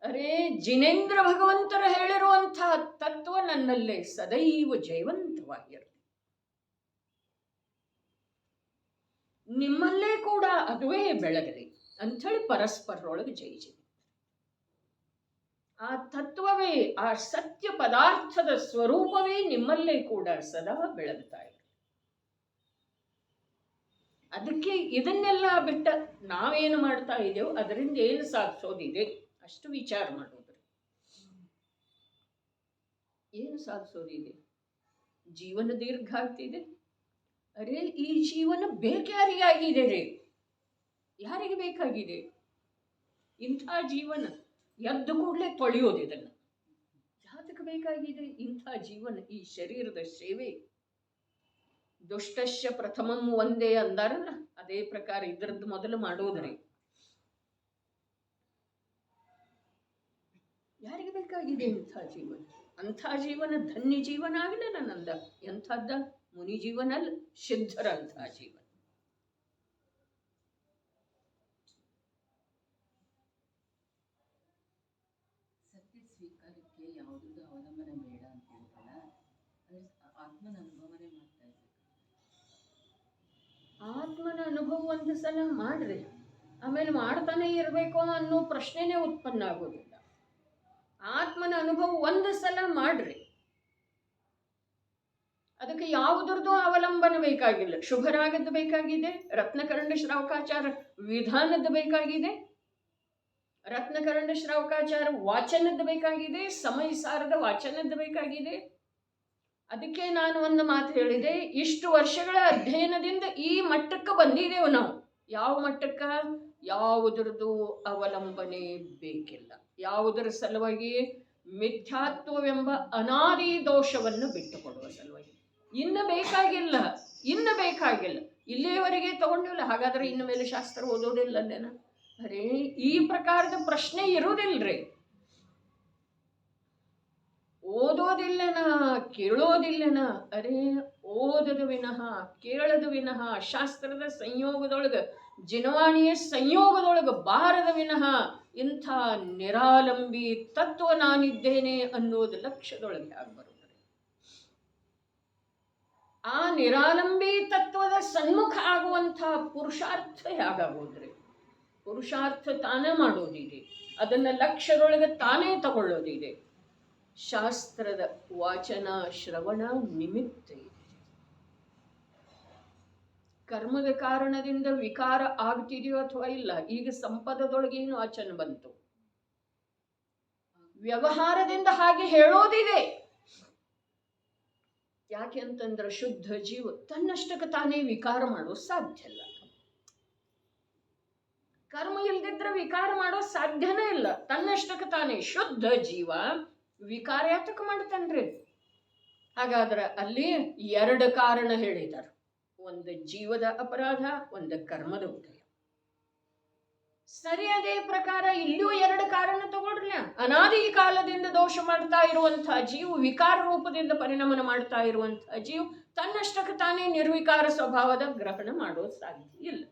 ಅರೇ ಜಿನೇಂದ್ರ ಭಗವಂತರ ಹೇಳಿರುವಂತಹ ತತ್ವ ನನ್ನಲ್ಲೇ ಸದೈವ ಜೈವಂತವಾಗಿರಲಿ. ನಿಮ್ಮಲ್ಲೇ ಕೂಡ ಅದುವೇ ಬೆಳಗಲಿ ಅಂಥೇಳಿ ಪರಸ್ಪರರೊಳಗೆ ಜೈ ಜೈ. ಆ ತತ್ವವೇ, ಆ ಸತ್ಯ ಪದಾರ್ಥದ ಸ್ವರೂಪವೇ ನಿಮ್ಮಲ್ಲೇ ಕೂಡ ಸದಾ ಬೆಳಗ್ತಾ ಇದೆ. ಅದಕ್ಕೆ ಇದನ್ನೆಲ್ಲ ಬಿಟ್ಟ ನಾವೇನು ಮಾಡ್ತಾ ಇದ್ದೇವೆ, ಅದರಿಂದ ಏನು ಸಾಧಿಸೋದಿದೆ ಅಷ್ಟು ವಿಚಾರ ಮಾಡೋದ್ರಿ. ಏನು ಸಾಧಿಸೋದಿದೆ? ಜೀವನ ದೀರ್ಘ ಆಗ್ತಿದೆ. ಅರೆ ಈ ಜೀವನ ಬೇಕ್ಯಾರಿಗಾಗಿದೆ ರೀ, ಯಾರಿಗೆ ಬೇಕಾಗಿದೆ ಇಂಥ ಜೀವನ? ಎದ್ದು ಕೂಡಲೇ ತೊಳೆಯೋದು. ಇದನ್ನು ಯಾತಕ್ಕೆ ಬೇಕಾಗಿದೆ ಇಂಥ ಜೀವನ? ಈ ಶರೀರದ ಸೇವೆ. ದುಷ್ಟಶ್ಯ ಪ್ರಥಮಂ ಒಂದೇ ಅಂದಾರಲ್ಲ, ಅದೇ ಪ್ರಕಾರ ಇದ್ರದ್ದು ಮೊದಲು ಮಾಡೋದ್ರಿ. ಯಾರಿಗೆ ಬೇಕಾಗಿದೆ ಇಂಥ ಜೀವನ? ಅಂಥ ಜೀವನ ಧನ್ಯ ಜೀವನ ಆಗಲಿಲ್ಲ ನಂದ. ಎಂಥದ್ದ? ಮುನಿ ಜೀವನ ಅಲ್ಲ, ಸಿದ್ಧರಂಥ ಜೀವನ. ಸತ್ಯ ಸ್ವೀಕಾರಕ್ಕೆ ಯಾವುದೂ ಅವಲಂಬನೆ ಬೇಡ ಅಂತ ಹೇಳ್ತಲ್ಲ, ಆತ್ಮನ ಅನುಭವನೇ ಮಾಡ್ತಾ ಇದ್ದಾರೆ. ಆತ್ಮನ ಅನುಭವ ಒಂದು ಸಲ ಮಾಡ್ರಿ, ಆಮೇಲೆ ಮಾಡ್ತಾನೆ ಇರಬೇಕು ಅನ್ನೋ ಪ್ರಶ್ನೆನೇ ಉತ್ಪನ್ನ ಆಗೋದಿಲ್ಲ. ಆತ್ಮನ ಅನುಭವ ಒಂದು ಸಲ ಮಾಡ್ರಿ, ಅದಕ್ಕೆ ಯಾವುದ್ರದ್ದು ಅವಲಂಬನೆ ಬೇಕಾಗಿಲ್ಲ. ಶುಭರಾಗದ್ದು ಬೇಕಾಗಿದೆ, ರತ್ನಕರ್ಣ ಶ್ರಾವಕಾಚಾರ ವಿಧಾನದ್ದು ಬೇಕಾಗಿದೆ, ರತ್ನಕರ್ಣ ಶ್ರಾವಕಾಚಾರ ವಾಚನದ್ದು ಬೇಕಾಗಿದೆ, ಸಮಯ ಸಾರದ ವಾಚನದ್ದು ಬೇಕಾಗಿದೆ. ಅದಕ್ಕೆ ನಾನು ಒಂದು ಮಾತು ಹೇಳಿದೆ, ಇಷ್ಟು ವರ್ಷಗಳ ಅಧ್ಯಯನದಿಂದ ಈ ಮಟ್ಟಕ್ಕೆ ಬಂದಿದ್ದೇವೆ ನಾವು. ಯಾವ ಮಟ್ಟಕ್ಕೆ? ಯಾವುದ್ರದ್ದು ಅವಲಂಬನೆ ಬೇಕಿಲ್ಲ. ಯಾವುದರ ಸಲುವಾಗಿ ಮಿಥ್ಯಾತ್ವವೆಂಬ ಅನಾದಿ ದೋಷವನ್ನು ಬಿಟ್ಟುಕೊಡುವ ಸಲುವಾಗಿ. ಇನ್ನು ಬೇಕಾಗಿಲ್ಲ, ಇಲ್ಲಿಯವರೆಗೆ ತಗೊಂಡಿಲ್ಲ, ಹಾಗಾದ್ರೆ ಇನ್ನು ಮೇಲೆ ಶಾಸ್ತ್ರ ಓದೋದಿಲ್ಲನೇನ? ಅರೇ, ಈ ಪ್ರಕಾರದ ಪ್ರಶ್ನೆ ಇರೋದಿಲ್ರಿ. ಓದೋದಿಲ್ಲನ, ಕೇಳೋದಿಲ್ಲನ? ಅರೇ, ಓದದ ವಿನಃ, ಕೇಳದ ವಿನಃ, ಶಾಸ್ತ್ರದ ಸಂಯೋಗದೊಳಗೆ, ಜಿನವಾಣಿಯ ಸಂಯೋಗದೊಳಗೆ ಬಾರದ ವಿನಃ ಇಂಥ ನಿರಾಲಂಬಿ ತತ್ವ ನಾನಿದ್ದೇನೆ ಅನ್ನೋದು ಲಕ್ಷ್ಯದೊಳಗೆ ಆಗ್ಬರುತ್ತದೆ. ಆ ನಿರಾಲಂಬಿ ತತ್ವದ ಸನ್ಮುಖ ಆಗುವಂಥ ಪುರುಷಾರ್ಥ ಹೇಗಾಗೋದ್ರಿ? ಪುರುಷಾರ್ಥ ತಾನೇ ಮಾಡೋದಿದೆ, ಅದನ್ನು ಲಕ್ಷ್ಯದೊಳಗೆ ತಾನೇ ತಗೊಳ್ಳೋದಿದೆ. ಶಾಸ್ತ್ರದ ವಾಚನ ಶ್ರವಣ ನಿಮಿತ್ತ ಇದೆ. ಕರ್ಮದ ಕಾರಣದಿಂದ ವಿಕಾರ ಆಗ್ತಿದೆಯೋ ಅಥವಾ ಇಲ್ಲ? ಈಗ ಸಂಪದದೊಳಗೇನು ವಾಚನ ಬಂತು, ವ್ಯವಹಾರದಿಂದ ಹಾಗೆ ಹೇಳೋದಿದೆ. ಯಾಕೆ ಅಂತಂದ್ರೆ ಶುದ್ಧ ಜೀವ ತನ್ನಷ್ಟಕ್ಕೆ ತಾನೇ ವಿಕಾರ ಮಾಡೋ ಸಾಧ್ಯ ಇಲ್ಲ. ಕರ್ಮ ಇಲ್ದಿದ್ರೆ ವಿಕಾರ ಮಾಡೋ ಸಾಧ್ಯನೇ ಇಲ್ಲ. ತನ್ನಷ್ಟಕ್ಕೆ ತಾನೇ ಶುದ್ಧ ಜೀವ ವಿಕಾರ ಯಾತಕ್ಕೆ ಮಾಡ್ತಾನ್ರಿ? ಹಾಗಾದ್ರೆ ಅಲ್ಲಿ ಎರಡು ಕಾರಣ ಹೇಳಿದ್ದಾರೆ, ಒಂದು ಜೀವದ ಅಪರಾಧ, ಒಂದು ಕರ್ಮದ ಉದಯ. ಸರಿ, ಅದೇ ಪ್ರಕಾರ ಇಲ್ಲಿಯೂ ಎರಡು ಕಾರಣ ತಗೊಳ್ರಿ. ಅನಾದಿ ಕಾಲದಿಂದ ದೋಷ ಮಾಡ್ತಾ ಇರುವಂತಹ ಜೀವ, ವಿಕಾರ ರೂಪದಿಂದ ಪರಿಣಾಮ ಮಾಡ್ತಾ ಇರುವಂತಹ ಜೀವ ತನ್ನಷ್ಟಕ್ಕೆ ತಾನೇ ನಿರ್ವಿಕಾರ ಸ್ವಭಾವದ ಗ್ರಹಣ ಮಾಡೋದು ಸಾಧ್ಯ ಇಲ್ಲ.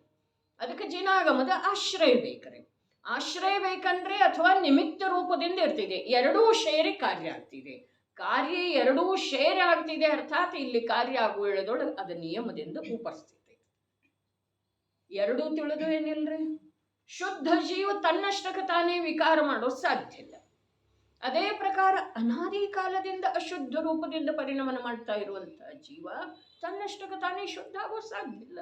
ಅದಕ್ಕೆ ಜಿನಾಗಮದ ಆಶ್ರಯ ಬೇಕ್ರಿ. ಆಶ್ರಯ ಬೇಕಂದ್ರೆ ಅಥವಾ ನಿಮಿತ್ತ ರೂಪದಿಂದ ಇರ್ತಿದೆ, ಎರಡೂ ಸೇರಿ ಕಾರ್ಯ ಆಗ್ತಿದೆ. ಕಾರ್ಯ ಎರಡೂ ಸೇರಿ ಆಗ್ತಿದೆ, ಅರ್ಥಾತ್ ಇಲ್ಲಿ ಕಾರ್ಯ ಆಗುವ ಹೇಳದೊಳಗೆ ಅದು ನಿಯಮದಿಂದ ಉಪಸ್ಥಿತಿ. ಎರಡೂ ತಿಳಿದು ಏನಿಲ್ರಿ? ಶುದ್ಧ ಜೀವ ತನ್ನಷ್ಟಕ್ಕೆ ತಾನೇ ವಿಕಾರ ಮಾಡೋದು ಸಾಧ್ಯ ಇಲ್ಲ. ಅದೇ ಪ್ರಕಾರ ಅನಾದಿ ಕಾಲದಿಂದ ಅಶುದ್ಧ ರೂಪದಿಂದ ಪರಿಣಾಮ ಮಾಡ್ತಾ ಇರುವಂತಹ ಜೀವ ತನ್ನಷ್ಟಕ್ಕೆ ತಾನೇ ಶುದ್ಧ ಆಗೋದು ಸಾಧ್ಯ ಇಲ್ಲ.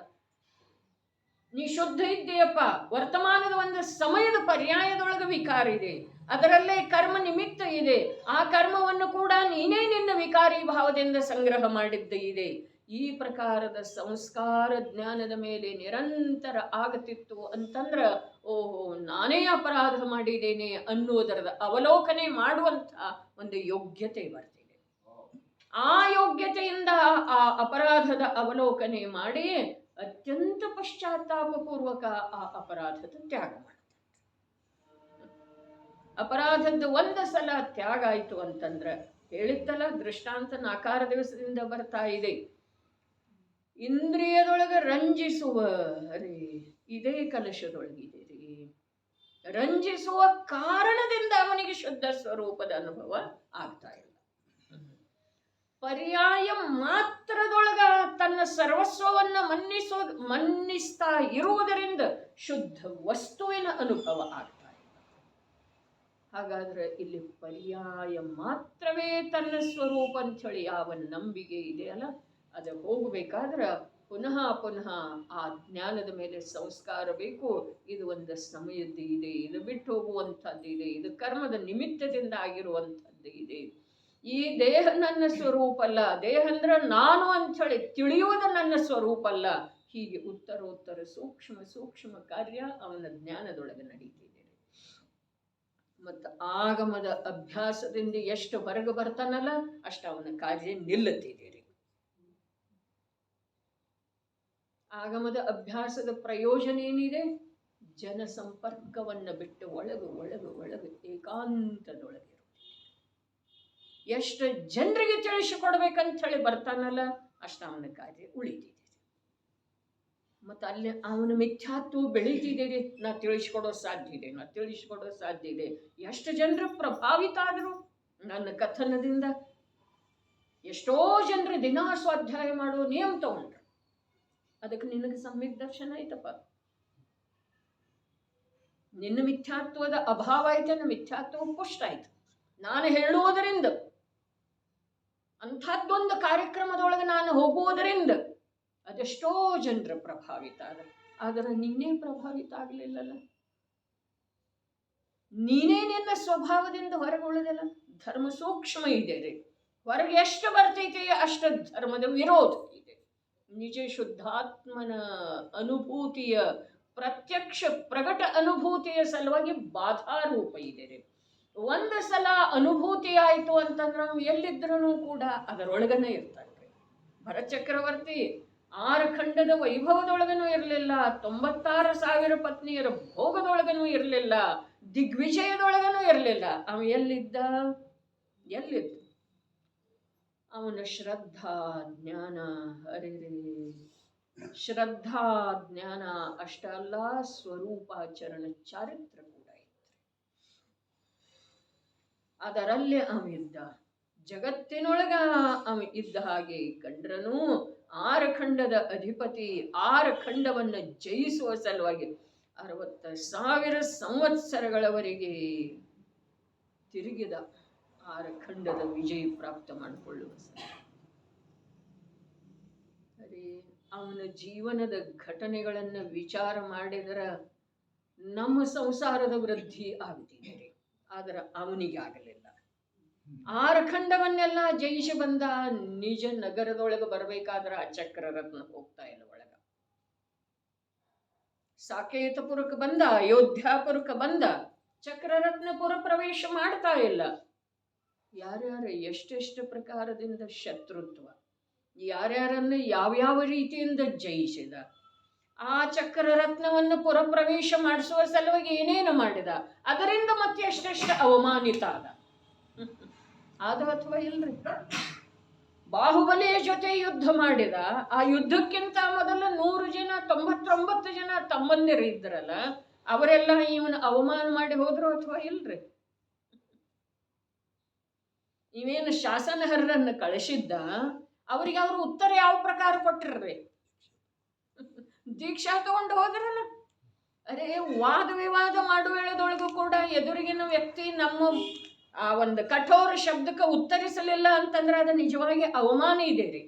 ನೀ ಶುದ್ಧ ಇದ್ದೀಯಪ್ಪ, ವರ್ತಮಾನದ ಒಂದು ಸಮಯದ ಪರ್ಯಾಯದೊಳಗೆ ವಿಕಾರ ಇದೆ, ಅದರಲ್ಲೇ ಕರ್ಮ ನಿಮಿತ್ತ ಇದೆ. ಆ ಕರ್ಮವನ್ನು ಕೂಡ ನೀನೇ ನಿನ್ನ ವಿಕಾರಿ ಭಾವದಿಂದ ಸಂಗ್ರಹ ಮಾಡಿದ್ದ ಇದೆ. ಈ ಪ್ರಕಾರದ ಸಂಸ್ಕಾರ ಜ್ಞಾನದ ಮೇಲೆ ನಿರಂತರ ಆಗತಿತ್ತು ಅಂತಂದ್ರೆ, ಓಹೋ, ನಾನೇ ಅಪರಾಧ ಮಾಡಿದ್ದೇನೆ ಅನ್ನೋದರದ ಅವಲೋಕನೆ ಮಾಡುವಂಥ ಒಂದು ಯೋಗ್ಯತೆ ಬರ್ತಿದೆ. ಆ ಯೋಗ್ಯತೆಯಿಂದ ಆ ಅಪರಾಧದ ಅವಲೋಕನೆ ಮಾಡಿ ಅತ್ಯಂತ ಪಶ್ಚಾತ್ತಾಪಪೂರ್ವಕ ಆ ಅಪರಾಧದ ತ್ಯಾಗ ಮಾಡ್ತಾರೆ. ಅಪರಾಧದ ಒಂದು ಸಲ ತ್ಯಾಗ ಆಯಿತು ಅಂತಂದ್ರೆ, ಹೇಳಿದ್ದಲ್ಲ, ದೃಷ್ಟಾಂತ 4 ದಿವಸದಿಂದ ಬರ್ತಾ ಇದೆ. ಇಂದ್ರಿಯದೊಳಗೆ ರಂಜಿಸುವ, ಅರೇ ಇದೇ ಕಲಶದೊಳಗಿದೆ ರೀ, ರಂಜಿಸುವ ಕಾರಣದಿಂದ ಅವನಿಗೆ ಶುದ್ಧ ಸ್ವರೂಪದ ಅನುಭವ ಆಗ್ತಾ ಇಲ್ಲ. ಪರ್ಯಾಯ ಮಾತ್ರದೊಳಗ ತನ್ನ ಸರ್ವಸ್ವವನ್ನ ಮನ್ನಿಸ್ತಾ ಇರುವುದರಿಂದ ಶುದ್ಧ ವಸ್ತುವಿನ ಅನುಭವ ಆಗ್ತಾ ಇಲ್ಲ. ಹಾಗಾದ್ರೆ ಇಲ್ಲಿ ಪರ್ಯಾಯ ಮಾತ್ರವೇ ತನ್ನ ಸ್ವರೂಪ ಅಂಥೇಳಿ ಯಾವ ನಂಬಿಕೆ ಇದೆಯಲ್ಲ, ಅದು ಹೋಗಬೇಕಾದ್ರೆ ಪುನಃ ಪುನಃ ಆ ಜ್ಞಾನದ ಮೇಲೆ ಸಂಸ್ಕಾರ ಬೇಕು. ಇದು ಒಂದು ಸಮಯದ್ದು ಇದೆ, ಇದು ಬಿಟ್ಟು ಹೋಗುವಂಥದ್ದು ಇದೆ, ಇದು ಕರ್ಮದ ನಿಮಿತ್ತದಿಂದ ಆಗಿರುವಂಥದ್ದು ಇದೆ. ಈ ದೇಹ ನನ್ನ ಸ್ವರೂಪ ಅಲ್ಲ, ದೇಹ ಅಂದ್ರೆ ನಾನು ಅಂಥೇಳಿ ತಿಳಿಯುವುದು ನನ್ನ ಸ್ವರೂಪ ಅಲ್ಲ. ಹೀಗೆ ಉತ್ತರೋತ್ತರ ಸೂಕ್ಷ್ಮ ಸೂಕ್ಷ್ಮ ಕಾರ್ಯ ಅವನ ಜ್ಞಾನದೊಳಗೆ ನಡೀತಿದೆ. ಮತ್ತು ಆಗಮದ ಅಭ್ಯಾಸದಿಂದ ಎಷ್ಟು ಹೊರಗೆ ಬರ್ತಾನಲ್ಲ ಅಷ್ಟು ಅವನ ಕಾರ್ಯ ನಿಲ್ಲುತ್ತಿದೆ. ಆಗಮದ ಅಭ್ಯಾಸದ ಪ್ರಯೋಜನ ಏನಿದೆ? ಜನ ಸಂಪರ್ಕವನ್ನು ಬಿಟ್ಟು ಒಳಗು ಒಳಗು ಒಳಗು ಏಕಾಂತದೊಳಗೆ ಎಷ್ಟು ಜನರಿಗೆ ತಿಳಿಸಿಕೊಡ್ಬೇಕಂತ ಹೇಳಿ ಬರ್ತಾನಲ್ಲ ಅಷ್ಟು ಅವನ ಕಾರ್ಯ ಉಳಿತಿದೆ. ಮತ್ತು ಅಲ್ಲಿ ಅವನ ಮಿಥ್ಯಾತ್ವ ಬೆಳೀತಿದೆ. ನಾ ತಿಳಿಸ್ಕೊಡೋ ಸಾಧ್ಯ ಇದೆ, ನಾ ತಿಳಿಸ್ಕೊಡೋ ಸಾಧ್ಯ ಇದೆ. ಎಷ್ಟು ಜನರು ಪ್ರಭಾವಿತ ಆದರು ನನ್ನ ಕಥನದಿಂದ. ಎಷ್ಟೋ ಜನರು ದಿನಾ ಸ್ವಾಧ್ಯಾಯ ಮಾಡೋ ನಿಯಮ ತಗೊಂಡ್ರು. ಅದಕ್ಕೆ ನಿನಗೆ ಸಮ್ಯಕ್ ದರ್ಶನ ಆಯ್ತಪ್ಪ. ನಿನ್ನ ಮಿಥ್ಯಾತ್ವದ ಅಭಾವ ಆಯ್ತು, ನನ್ನ ಮಿಥ್ಯಾತ್ವ ಪುಷ್ಟ ಆಯ್ತು. ನಾನು ಹೇಳುವುದರಿಂದ, ಅಂಥದ್ದೊಂದು ಕಾರ್ಯಕ್ರಮದೊಳಗೆ ನಾನು ಹೋಗುವುದರಿಂದ ಅದೆಷ್ಟೋ ಜನರ ಪ್ರಭಾವಿತ ಆದರೆ ನೀನೇ ಪ್ರಭಾವಿತ ಆಗಲಿಲ್ಲಲ್ಲ. ನೀನೇ ನಿನ್ನ ಸ್ವಭಾವದಿಂದ ಹೊರಗೆ ಉಳಿದಲ್ಲ. ಧರ್ಮ ಸೂಕ್ಷ್ಮ ಇದೆ ರೀ. ಹೊರಗೆ ಎಷ್ಟು ಬರ್ತೈತೆ ಅಷ್ಟು ಧರ್ಮದ ವಿರೋಧ ಇದೆ. ನಿಜ ಶುದ್ಧಾತ್ಮನ ಅನುಭೂತಿಯ ಪ್ರತ್ಯಕ್ಷ ಪ್ರಕಟ ಅನುಭೂತಿಯ ಸಲುವಾಗಿ ಬಾಧಾರೂಪ ಇದೆ ರೀ. ಒಂದು ಸಲ ಅನುಭೂತಿ ಆಯಿತು ಅಂತಂದ್ರೆ ನಾವು ಎಲ್ಲಿದ್ರೂ ಕೂಡ ಅದರೊಳಗನೆ ಇರ್ತಾನೆ. ಭರಚಕ್ರವರ್ತಿ 6 ಖಂಡದ ವೈಭವದೊಳಗನೂ ಇರಲಿಲ್ಲ, 96,000 ಪತ್ನಿಯರ ಭೋಗದೊಳಗನೂ ಇರಲಿಲ್ಲ, ದಿಗ್ವಿಜಯದೊಳಗನೂ ಇರಲಿಲ್ಲ. ಅವ ಎಲ್ಲಿದ್ದ? ಅವನ ಶ್ರದ್ಧಾ ಜ್ಞಾನ, ಹರಿರೇ ಶ್ರದ್ಧಾ ಜ್ಞಾನ ಅಷ್ಟ ಅಲ್ಲ, ಸ್ವರೂಪಾಚರಣ ಚಾರಿತ್ರ ಕೂಡ ಇತ್ತು. ಅದರಲ್ಲಿ ಅವಿದ್ದ. ಜಗತ್ತಿನೊಳಗ ಅವ ಇದ್ದ ಹಾಗೆ ಕಂಡ್ರನು 6 ಖಂಡದ ಅಧಿಪತಿ. 6 ಖಂಡವನ್ನು ಜಯಿಸುವ ಸಲುವಾಗಿ 60,000 ಸಂವತ್ಸರಗಳವರೆಗೆ ತಿರುಗಿದ. 6 ಖಂಡದ ವಿಜಯ ಪ್ರಾಪ್ತ ಮಾಡಿಕೊಳ್ಳುವ ಅರೆ ಅವನ ಜೀವನದ ಘಟನೆಗಳನ್ನು ವಿಚಾರ ಮಾಡಿದರೆ ನಮ್ಮ ಸಂಸಾರದ ವೃದ್ಧಿ ಆಗ್ತಿದೆ, ಆದ್ರೆ ಅವನಿಗೆ ಆಗಲಿಲ್ಲ. 6 ಖಂಡವನ್ನೆಲ್ಲ ಜಯಿಸಿ ಬಂದ. ನಿಜ ನಗರದೊಳಗೆ ಬರಬೇಕಾದ್ರೆ ಆ ಚಕ್ರರತ್ನ ಹೋಗ್ತಾ ಇಲ್ಲ ಒಳಗ. ಸಾಕೇತಪುರಕ್ಕೆ ಬಂದ, ಅಯೋಧ್ಯಾಪುರಕ್ಕೆ ಬಂದ, ಚಕ್ರರತ್ನಪುರ ಪ್ರವೇಶ ಮಾಡ್ತಾ ಇಲ್ಲ. ಯಾರ್ಯಾರ ಎಷ್ಟೆಷ್ಟು ಪ್ರಕಾರದಿಂದ ಶತ್ರುತ್ವ, ಯಾರ್ಯಾರನ್ನು ಯಾವ್ಯಾವ ರೀತಿಯಿಂದ ಜಯಿಸಿದ, ಆ ಚಕ್ರರತ್ನವನ್ನು ಪುರಪ್ರವೇಶ ಮಾಡಿಸುವ ಸಲುವಾಗಿ ಏನೇನು ಮಾಡಿದ, ಅದರಿಂದ ಮತ್ತೆ ಎಷ್ಟೆಷ್ಟು ಅವಮಾನಿತ ಆದ ಅಥವಾ ಇಲ್ರಿ. ಬಾಹುಬಲಿಯ ಜೊತೆ ಯುದ್ಧ ಮಾಡಿದ. ಆ ಯುದ್ಧಕ್ಕಿಂತ ಮೊದಲು 100 ಜನ 99 ಜನ ತಮ್ಮಂದಿರು ಇದ್ರಲ್ಲ, ಅವರೆಲ್ಲ ಇವನು ಅವಮಾನ ಮಾಡಿ ಹೋದ್ರು ಅಥವಾ ಇಲ್ರಿ. ಇವೇನು ಶಾಸನಹರರನ್ನು ಕಳಿಸಿದ್ದ, ಅವರಿಗೆ ಅವರು ಉತ್ತರ ಯಾವ ಪ್ರಕಾರ ಕೊಟ್ಟಿರ್ರಿ? ದೀಕ್ಷಾ ತಗೊಂಡು ಹೋದ್ರಲ್ಲ. ಅರೆ ವಾದ ವಿವಾದ ಮಾಡುವೇಳದೊಳಗೂ ಕೂಡ ಎದುರಿಗಿನ ವ್ಯಕ್ತಿ ನಮ್ಮ ಆ ಒಂದು ಕಠೋರ ಶಬ್ದಕ್ಕೆ ಉತ್ತರಿಸಲಿಲ್ಲ ಅಂತಂದ್ರೆ ಅದು ನಿಜವಾಗಿ ಅವಮಾನ ಇದೆ ರೀ.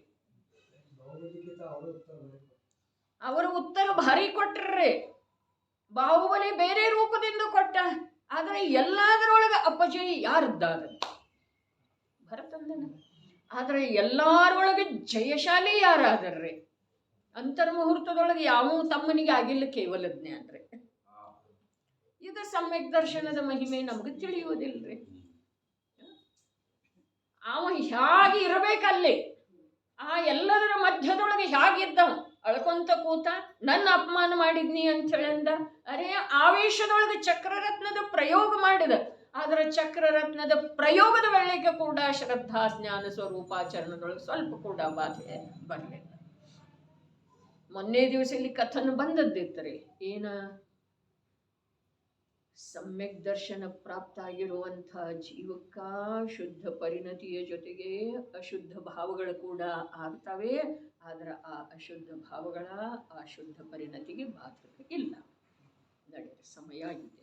ಅವರ ಉತ್ತರ ಭಾರಿ ಕೊಟ್ರಿ. ಬಾಹುಬಲಿ ಬೇರೆ ರೂಪದಿಂದ ಕೊಟ್ಟ, ಆದ್ರೆ ಎಲ್ಲದರೊಳಗೆ ಅಪಜಯ ಯಾರದ್ದಾರ? ಭರತಂದನ. ಆದ್ರೆ ಎಲ್ಲಾರೊಳಗೆ ಜಯಶಾಲಿ ಯಾರಾದರ್ರಿ? ಅಂತರ್ಮುಹೂರ್ತದೊಳಗೆ ಯಾವ ತಮ್ಮನಿಗೆ ಆಗಿಲ್ಲ ಕೇವಲ ಜ್ಞಾನ್ರಿ. ಇದು ಸಮ್ಯಕ್ ದರ್ಶನದ ಮಹಿಮೆ ನಮ್ಗೆ ತಿಳಿಯುವುದಿಲ್ರಿ. ಅವ ಹೇಗೆ ಇರಬೇಕಲ್ಲಿ, ಆ ಎಲ್ಲದರ ಮಧ್ಯದೊಳಗೆ ಹೇಗಿದ್ದವ? ಅಳ್ಕೊಂತ ಕೂತ ನನ್ನ ಅಪಮಾನ ಮಾಡಿದ್ನಿ ಅಂತ ಹೇಳಂದ. ಅರೆ ಆವೇಶದೊಳಗೆ ಚಕ್ರರತ್ನದ ಪ್ರಯೋಗ ಮಾಡಿದ. ಆದ್ರೆ ಚಕ್ರರತ್ನದ ಪ್ರಯೋಗದ ವೇಳೆಗೆ ಕೂಡ ಶ್ರದ್ಧಾ ಜ್ಞಾನ ಸ್ವರೂಪಾಚರಣದೊಳಗೆ ಸ್ವಲ್ಪ ಕೂಡ ಬಾಧೆ ಬರಲಿಲ್ಲ. ಮೊನ್ನೆ ದಿವಸ ಇಲ್ಲಿ ಕಥನ ಬಂದದ್ದಿತ್ತರಿ. ಏನ? ಸಮ್ಯಕ್ ದರ್ಶನ ಪ್ರಾಪ್ತ ಆಗಿರುವಂಥ ಜೀವಕ್ಕ ಶುದ್ಧ ಪರಿಣತಿಯ ಜೊತೆಗೆ ಅಶುದ್ಧ ಭಾವಗಳು ಕೂಡ ಆಗ್ತವೆ. ಆದ್ರೆ ಆ ಅಶುದ್ಧ ಭಾವಗಳ ಆ ಶುದ್ಧ ಪರಿಣತಿಗೆ ಬಾಧಕ ಇಲ್ಲ. ನಡೆಯ ಸಮಯ ಆಗಿದೆ.